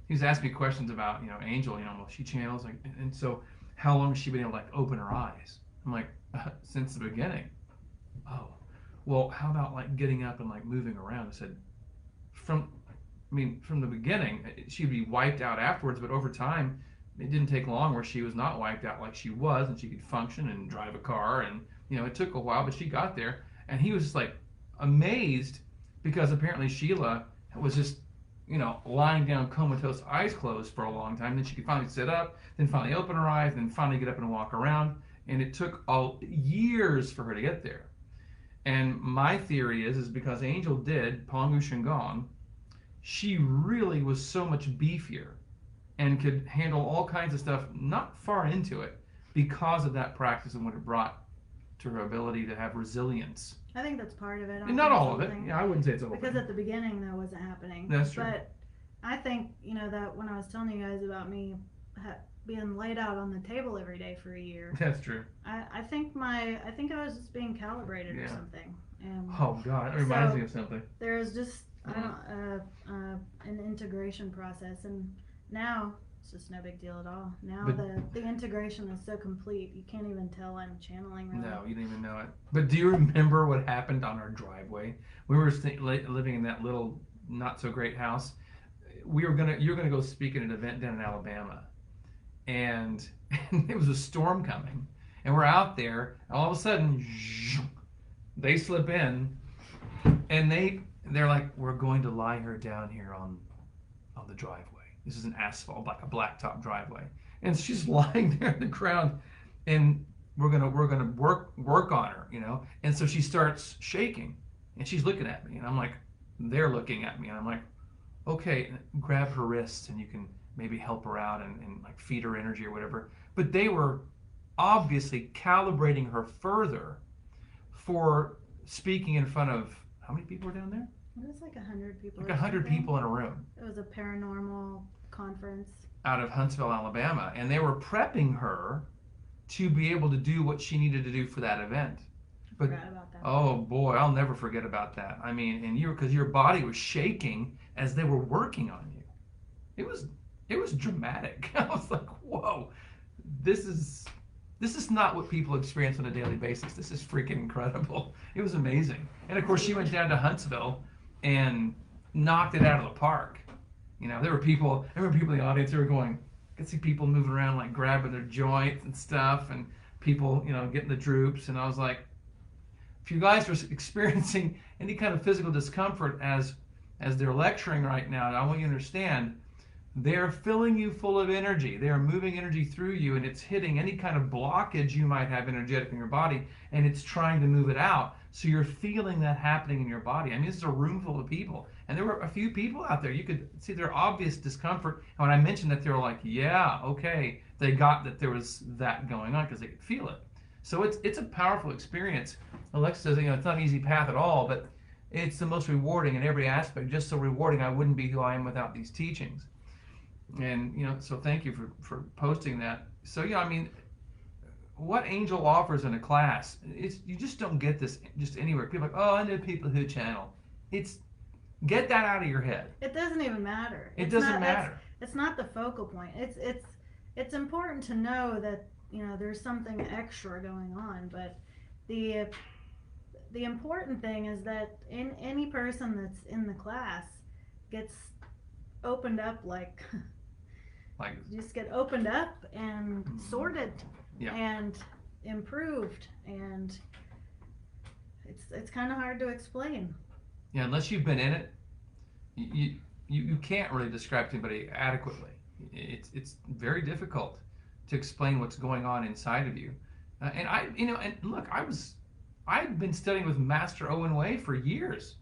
he was asking me questions about, Angel, well, she channels, like, and so how long has she been able to like open her eyes? I'm like, since the beginning. Oh, well, how about like getting up and like moving around? I said, from the beginning, she'd be wiped out afterwards, but over time, it didn't take long where she was not wiped out like she was, and she could function and drive a car. And it took a while, but she got there. And he was just like amazed, because apparently Sheila was just lying down comatose, eyes closed for a long time. Then she could finally sit up, then finally open her eyes, then finally get up and walk around. And it took all years for her to get there. And my theory is because Angel did Pongu Shingon, she really was so much beefier and could handle all kinds of stuff not far into it because of that practice and what it brought to her ability to have resilience. I think that's part of it. And not all of it. Yeah, I wouldn't say it's all of it. Because at the beginning that wasn't happening. That's true. But I think, that when I was telling you guys about me being laid out on the table every day for a year. That's true. I think I was just being calibrated or something. Oh God, it reminds me of something. There was just an integration process, and now it's just no big deal at all. Now the integration is so complete, you can't even tell I'm channeling. Really. No, you didn't even know it. But do you remember what happened on our driveway? We were living in that little not so great house. You were gonna go speak at an event down in Alabama, and it was a storm coming, and we're out there, and all of a sudden they slip in, and they're like, we're going to lie her down here on the driveway. This is an asphalt, like a blacktop driveway, and she's lying there on the ground, and we're gonna work on her, And so she starts shaking, and she's looking at me, and I'm like, they're looking at me, and I'm like, okay, grab her wrists, and you can maybe help her out and like feed her energy or whatever. But they were obviously calibrating her further for speaking in front of, how many people were down there? It was like 100 people. Like 100 people in a room. It was a paranormal conference. Out of Huntsville, Alabama. And they were prepping her to be able to do what she needed to do for that event. But, forgot about that. Oh boy, I'll never forget about that. I mean, and because your body was shaking as they were working on you. It was dramatic. I was like, whoa, this is not what people experience on a daily basis. This is freaking incredible. It was amazing. And of course, she went down to Huntsville and knocked it out of the park. There were people, I remember people in the audience, they were going, I could see people moving around, like grabbing their joints and stuff, and people, getting the droops. And I was like, if you guys are experiencing any kind of physical discomfort as they're lecturing right now, I want you to understand, they're filling you full of energy. They are moving energy through you, and it's hitting any kind of blockage you might have energetic in your body, and it's trying to move it out. So you're feeling that happening in your body. I mean, this is a room full of people, and there were a few people out there. You could see their obvious discomfort. And when I mentioned that, they were like, yeah, okay. They got that there was that going on because they could feel it. So it's a powerful experience. Alexa says, it's not an easy path at all, but it's the most rewarding in every aspect. Just so rewarding, I wouldn't be who I am without these teachings. And so thank you for posting that. So I mean, what Angel offers in a class, you just don't get this just anywhere. People are like, oh, I know people who channel. Get that out of your head. It doesn't even matter. It doesn't matter. It's not the focal point. It's important to know that there's something extra going on, but the important thing is that any person that's in the class gets opened up like you just get opened up and sorted and improved, and it's kind of hard to explain. Yeah, unless you've been in it, you can't really describe to anybody adequately. It's very difficult to explain what's going on inside of you. And look, I'd been studying with Master Owen Way for years.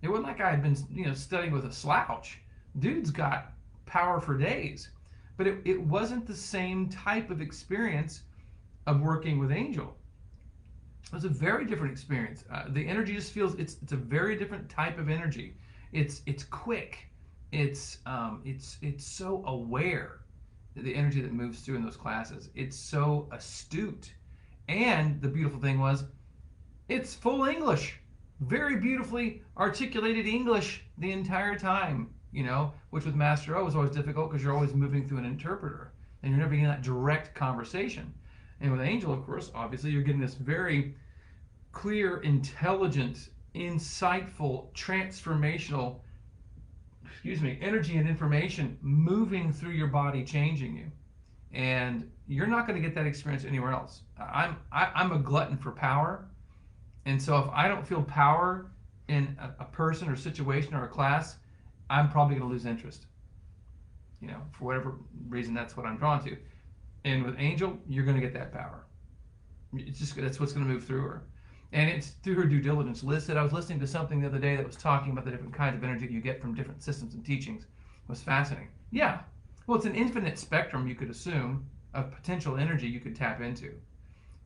It wasn't like I had been studying with a slouch. Dude's got power for days. But it wasn't the same type of experience of working with Angel. It was a very different experience. The energy just feels it's a very different type of energy. It's quick. It's so aware. The energy that moves through in those classes. It's so astute. And the beautiful thing was, it's full English. Very beautifully articulated English the entire time. Which with Master O was always difficult because you're always moving through an interpreter and you're never getting that direct conversation. And with Angel, of course, obviously you're getting this very clear, intelligent, insightful, transformational, energy and information moving through your body, changing you. and you're not going to get that experience anywhere else. I'm a glutton for power, and so if I don't feel power in a person or situation or a class, I'm probably going to lose interest. For whatever reason, that's what I'm drawn to. And with Angel, you're going to get that power. It's just that's what's going to move through her, and it's through her due diligence. Liz said I was listening to something the other day that was talking about the different kinds of energy you get from different systems and teachings. It was fascinating. Yeah, well, it's an infinite spectrum, you could assume, of potential energy you could tap into,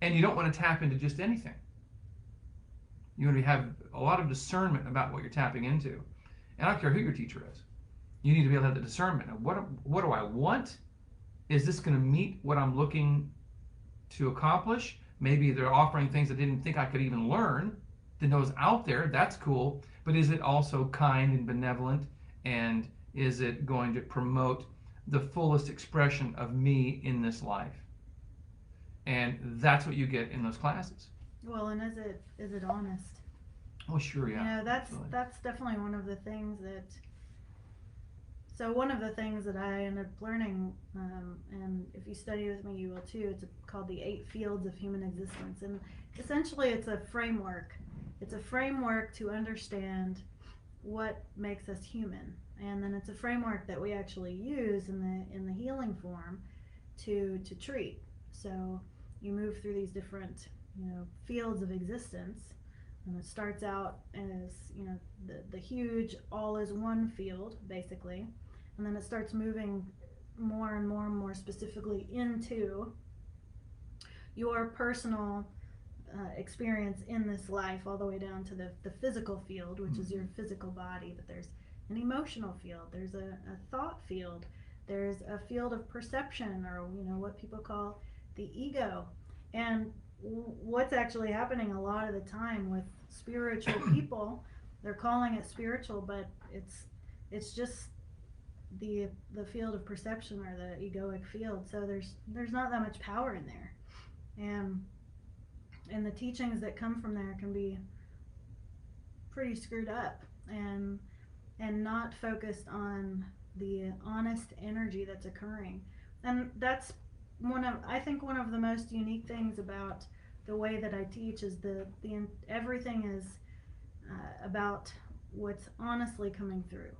and you don't want to tap into just anything. You want to have a lot of discernment about what you're tapping into, and I don't care who your teacher is. You need to be able to have the discernment of what do I want? Is this going to meet what I'm looking to accomplish? Maybe they're offering things I didn't think I could even learn. Didn't know was out there. That's cool. But is it also kind and benevolent? And is it going to promote the fullest expression of me in this life? And that's what you get in those classes. Well, and is it honest? Oh, sure, yeah. That's definitely one of the things that. So one of the things that I ended up learning, and if you study with me, you will too. It's called the 8 Fields of Human Existence, and essentially, it's a framework. It's a framework to understand what makes us human, and then it's a framework that we actually use in the healing form to treat. So you move through these different fields of existence, and it starts out as the huge all is one field basically. And then it starts moving more and more and more specifically into your personal experience in this life, all the way down to the physical field, which is your physical body. But there's an emotional field, there's a thought field, there's a field of perception, or what people call the ego. And what's actually happening a lot of the time with spiritual people, they're calling it spiritual, but it's just the field of perception, or the egoic field. So there's not that much power in there, and the teachings that come from there can be pretty screwed up and not focused on the honest energy that's occurring. And that's I think one of the most unique things about the way that I teach is the everything is about what's honestly coming through.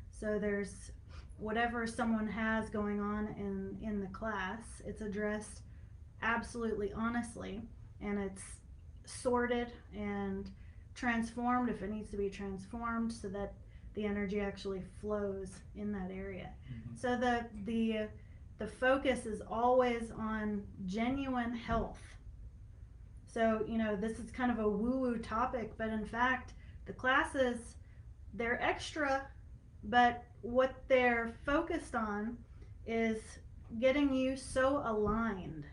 So there's whatever someone has going on in the class, it's addressed absolutely honestly, and it's sorted and transformed if it needs to be transformed, so that the energy actually flows in that area. Mm-hmm. So the focus is always on genuine health. So this is kind of a woo-woo topic, but in fact the classes, they're extra, but what they're focused on is getting you so aligned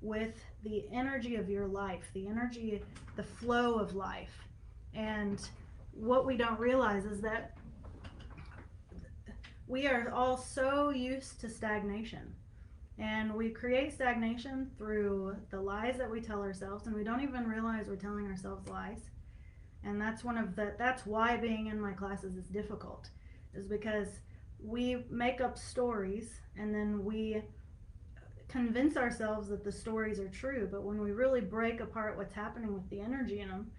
with the energy of your life, the energy, the flow of life. And what we don't realize is that we are all so used to stagnation, and we create stagnation through the lies that we tell ourselves, and we don't even realize we're telling ourselves lies. And that's why being in my classes is difficult, is because we make up stories and then we convince ourselves that the stories are true, but when we really break apart what's happening with the energy in them,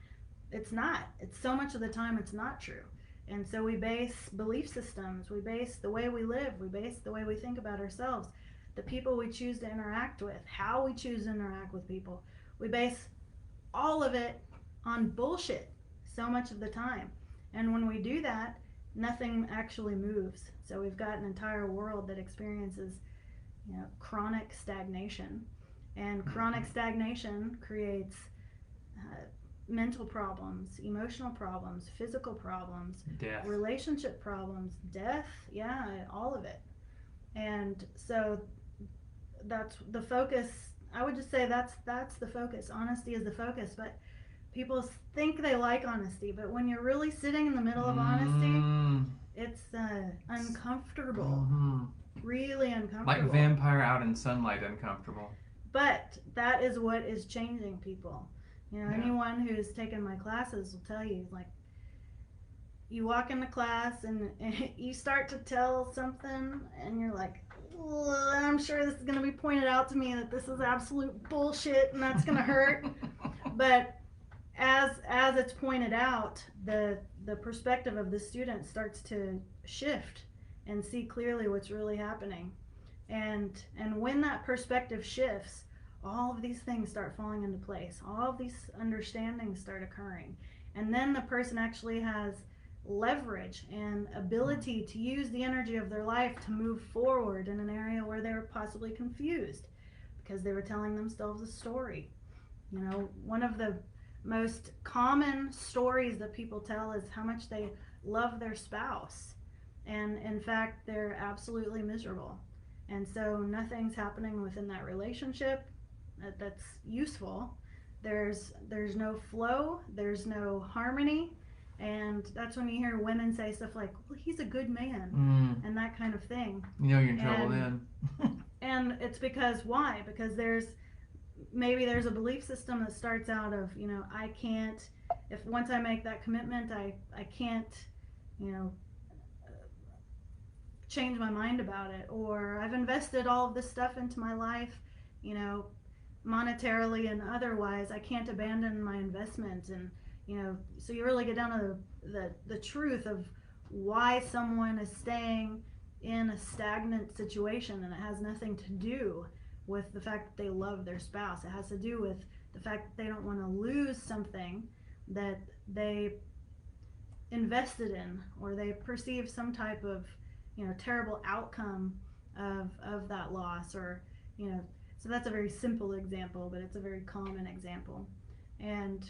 it's not. It's so much of the time it's not true. And so we base belief systems, we base the way we live, we base the way we think about ourselves, the people we choose to interact with, how we choose to interact with people. We base all of it on bullshit so much of the time. And when we do that, nothing actually moves. So we've got an entire world that experiences chronic stagnation, and chronic stagnation creates mental problems, emotional problems, physical problems, death, relationship problems, death, all of it. And so that's the focus. I would just say that's the focus. Honesty is the focus, but people think they like honesty, but when you're really sitting in the middle of honesty, it's uncomfortable. Really uncomfortable. Like vampire out in sunlight, uncomfortable. But that is what is changing people. Anyone who's taken my classes will tell you, like, you walk into class and you start to tell something and you're like, I'm sure this is going to be pointed out to me that this is absolute bullshit and that's going to hurt. But as it's pointed out, the perspective of the student starts to shift and see clearly what's really happening. And when that perspective shifts, all of these things start falling into place. All of these understandings start occurring. And then the person actually has leverage and ability to use the energy of their life to move forward in an area where they were possibly confused because they were telling themselves a story. You know, one of the most common stories that people tell is how much they love their spouse. And in fact, they're absolutely miserable. And so nothing's happening within that relationship that's useful. There's no flow, there's no harmony, and that's when you hear women say stuff like, "Well, he's a good man," and that kind of thing. You know you're in trouble then. And it's because why? Because maybe there's a belief system that starts out of, you know, I can't, if once I make that commitment, I can't, you know, change my mind about it, or I've invested all of this stuff into my life, you know, monetarily and otherwise, I can't abandon my investment. And you know, so you really get down to the truth of why someone is staying in a stagnant situation, and it has nothing to do with the fact that they love their spouse. It has to do with the fact that they don't want to lose something that they invested in, or they perceive some type of, you know, terrible outcome of that loss, or, you know, so that's a very simple example, but it's a very common example. And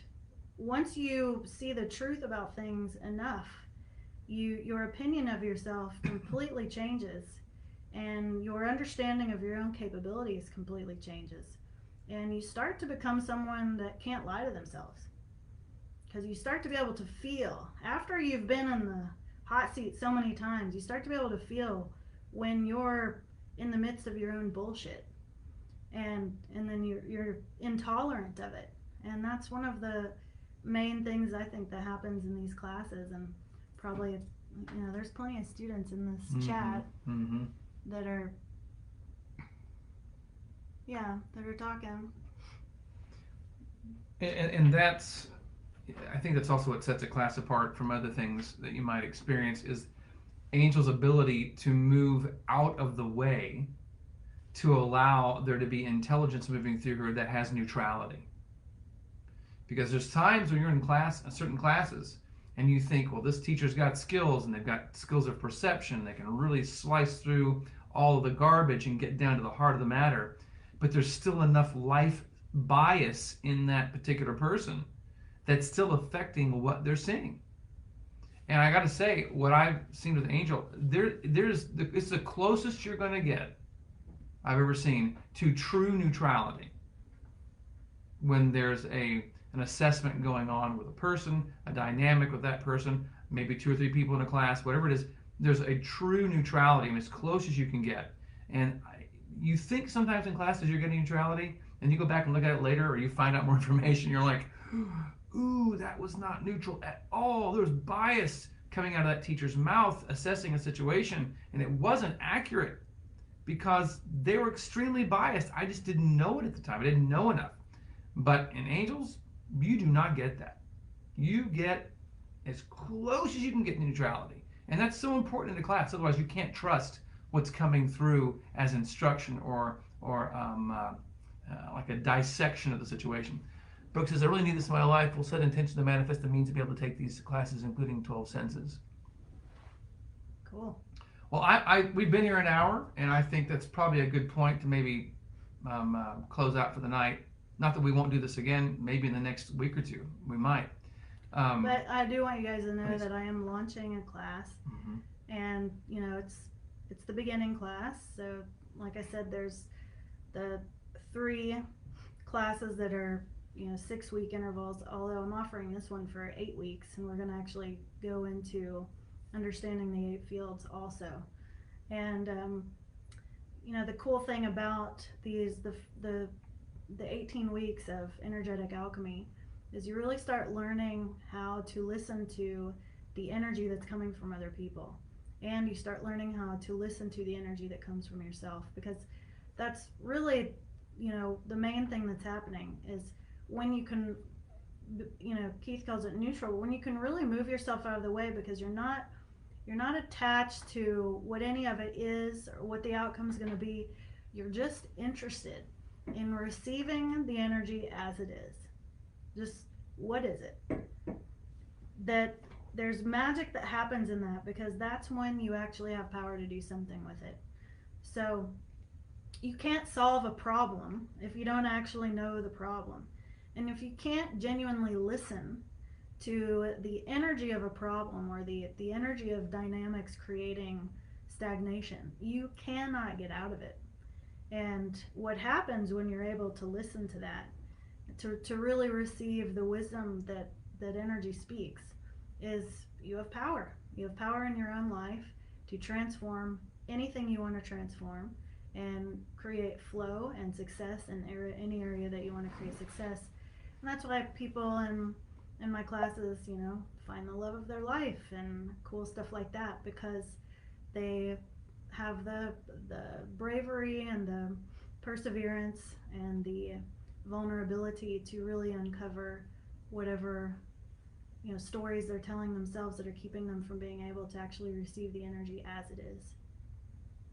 once you see the truth about things enough, your opinion of yourself completely changes, and your understanding of your own capabilities completely changes, and you start to become someone that can't lie to themselves, because you start to be able to feel, after you've been in the hot seat so many times, you start to be able to feel when you're in the midst of your own bullshit, and then you're intolerant of it. And that's one of the main things I think that happens in these classes. And probably, you know, there's plenty of students in this chat that are talking. And that's, I think that's also what sets a class apart from other things that you might experience, is Angel's ability to move out of the way to allow there to be intelligence moving through her that has neutrality. Because there's times when you're in class, certain classes, and you think, well, this teacher's got skills, and they've got skills of perception. They can really slice through all of the garbage and get down to the heart of the matter. But there's still enough life bias in that particular person that's still affecting what they're seeing. And I got to say, what I've seen with Angel, it's the closest you're going to get, I've ever seen, to true neutrality. When there's an assessment going on with a person, a dynamic with that person, maybe 2 or 3 people in a class, whatever it is, there's a true neutrality, and as close as you can get. And you think sometimes in classes you're getting neutrality, and you go back and look at it later, or you find out more information, you're like, ooh, that was not neutral at all. There was bias coming out of that teacher's mouth assessing a situation, and it wasn't accurate because they were extremely biased. I just didn't know it at the time. I didn't know enough. But in Angels, you do not get that. You get as close as you can get to neutrality. And that's so important in the class. Otherwise, you can't trust what's coming through as instruction or like a dissection of the situation. Brooke says, I really need this in my life. We'll set intention to manifest the means to be able to take these classes, including 12 senses. Cool. Well, we've been here an hour, and I think that's probably a good point to maybe close out for the night. Not that we won't do this again. Maybe in the next week or two, we might. But I do want you guys to know that I am launching a class, and you know, it's the beginning class. So, like I said, there's the 3 classes that are, you know, 6-week intervals. Although I'm offering this one for 8 weeks, and we're going to actually go into understanding the 8 fields also. And you know, the cool thing about these, the 18 weeks of energetic alchemy, is you really start learning how to listen to the energy that's coming from other people. and you start learning how to listen to the energy that comes from yourself, because that's really, the main thing that's happening is when you can, Keith calls it neutral, when you can really move yourself out of the way, because you're not attached to what any of it is or what the outcome is going to be. You're just interested in receiving the energy as it is. Just what is it? That there's magic that happens in that, because that's when you actually have power to do something with it. So you can't solve a problem if you don't actually know the problem. And if you can't genuinely listen to the energy of a problem, or the energy of dynamics creating stagnation, you cannot get out of it. And what happens when you're able to listen to that, to really receive the wisdom that energy speaks, is you have power. You have power in your own life to transform anything you want to transform, and create flow and success in any area that you want to create success. And that's why people in my classes, find the love of their life and cool stuff like that, because they have the bravery and the perseverance and the vulnerability to really uncover whatever stories they're telling themselves that are keeping them from being able to actually receive the energy as it is.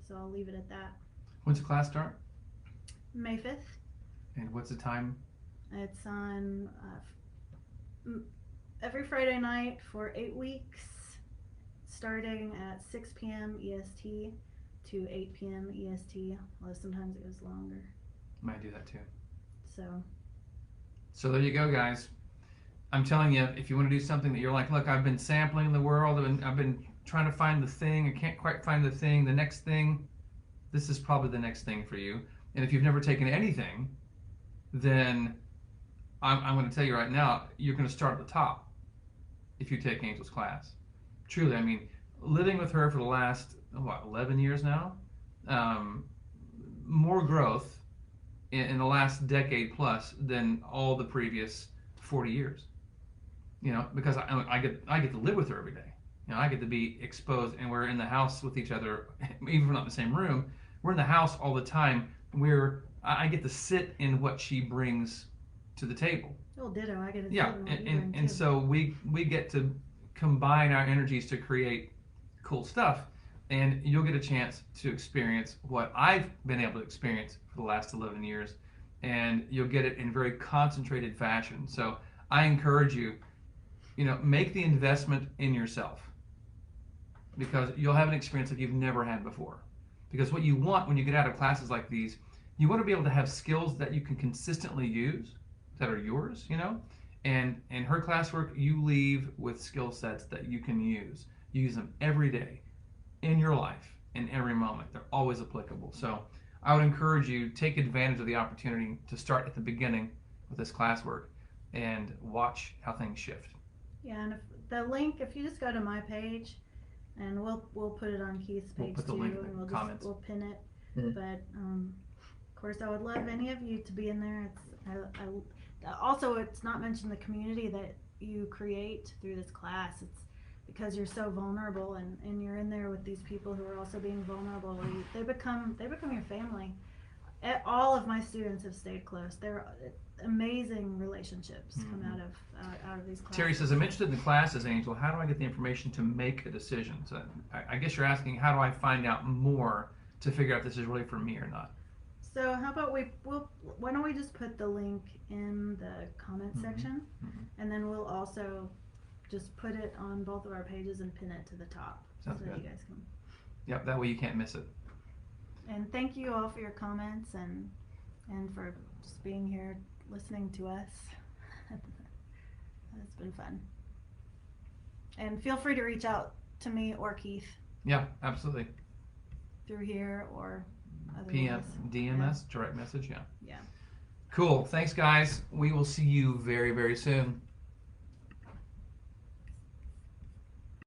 So I'll leave it at that. When's the class start? May 5th. And what's the time? It's on every Friday night for 8 weeks, starting at 6 p.m. EST to 8 p.m. EST, although sometimes it goes longer. Might do that too. So there you go, guys. I'm telling you, if you want to do something that you're like, look, I've been sampling the world, I've been trying to find the thing, I can't quite find the thing, the next thing, this is probably the next thing for you. And if you've never taken anything, then I'm going to tell you right now, you're going to start at the top if you take Angel's class. Truly, I mean, living with her for the last, 11 years now, more growth in the last decade plus than all the previous 40 years. Because I get to live with her every day. I get to be exposed, and we're in the house with each other, even if we're not in the same room. We're in the house all the time. I get to sit in what she brings to the table. Well, ditto. I get to sit Yeah, in what you bring and too. so we get to combine our energies to create cool stuff, and you'll get a chance to experience what I've been able to experience for the last 11 years, and you'll get it in very concentrated fashion. So I encourage you, make the investment in yourself, because you'll have an experience that you've never had before. Because what you want when you get out of classes like these, you want to be able to have skills that you can consistently use, that are yours, and in her classwork, you leave with skill sets that you can use. You use them every day in your life, in every moment. They're always applicable. So I would encourage you, take advantage of the opportunity to start at the beginning with this classwork and watch how things shift. Yeah, and if the link, if you just go to my page, and we'll put it on Keith's page We'll put the too, link in and the comments. we'll pin it. Mhm. But of course, I would love any of you to be in there. Also, it's not mentioned the community that you create through this class. It's because you're so vulnerable, and you're in there with these people who are also being vulnerable. They become your family. All of my students have stayed close. They're amazing relationships come out of these classes. Terry says, I'm interested in the classes, Angel. How do I get the information to make a decision? So I guess you're asking, how do I find out more to figure out if this is really for me or not? So how about why don't we just put the link in the comment section, and then we'll also just put it on both of our pages and pin it to the top. Sounds so good. that you guys can. Yep, that way you can't miss it. And thank you all for your comments and for just being here listening to us. It's been fun. And feel free to reach out to me or Keith Yeah, absolutely. through here or PM, otherwise. DMS, direct message, yeah. Yeah. Cool. Thanks, guys. We will see you very, very soon.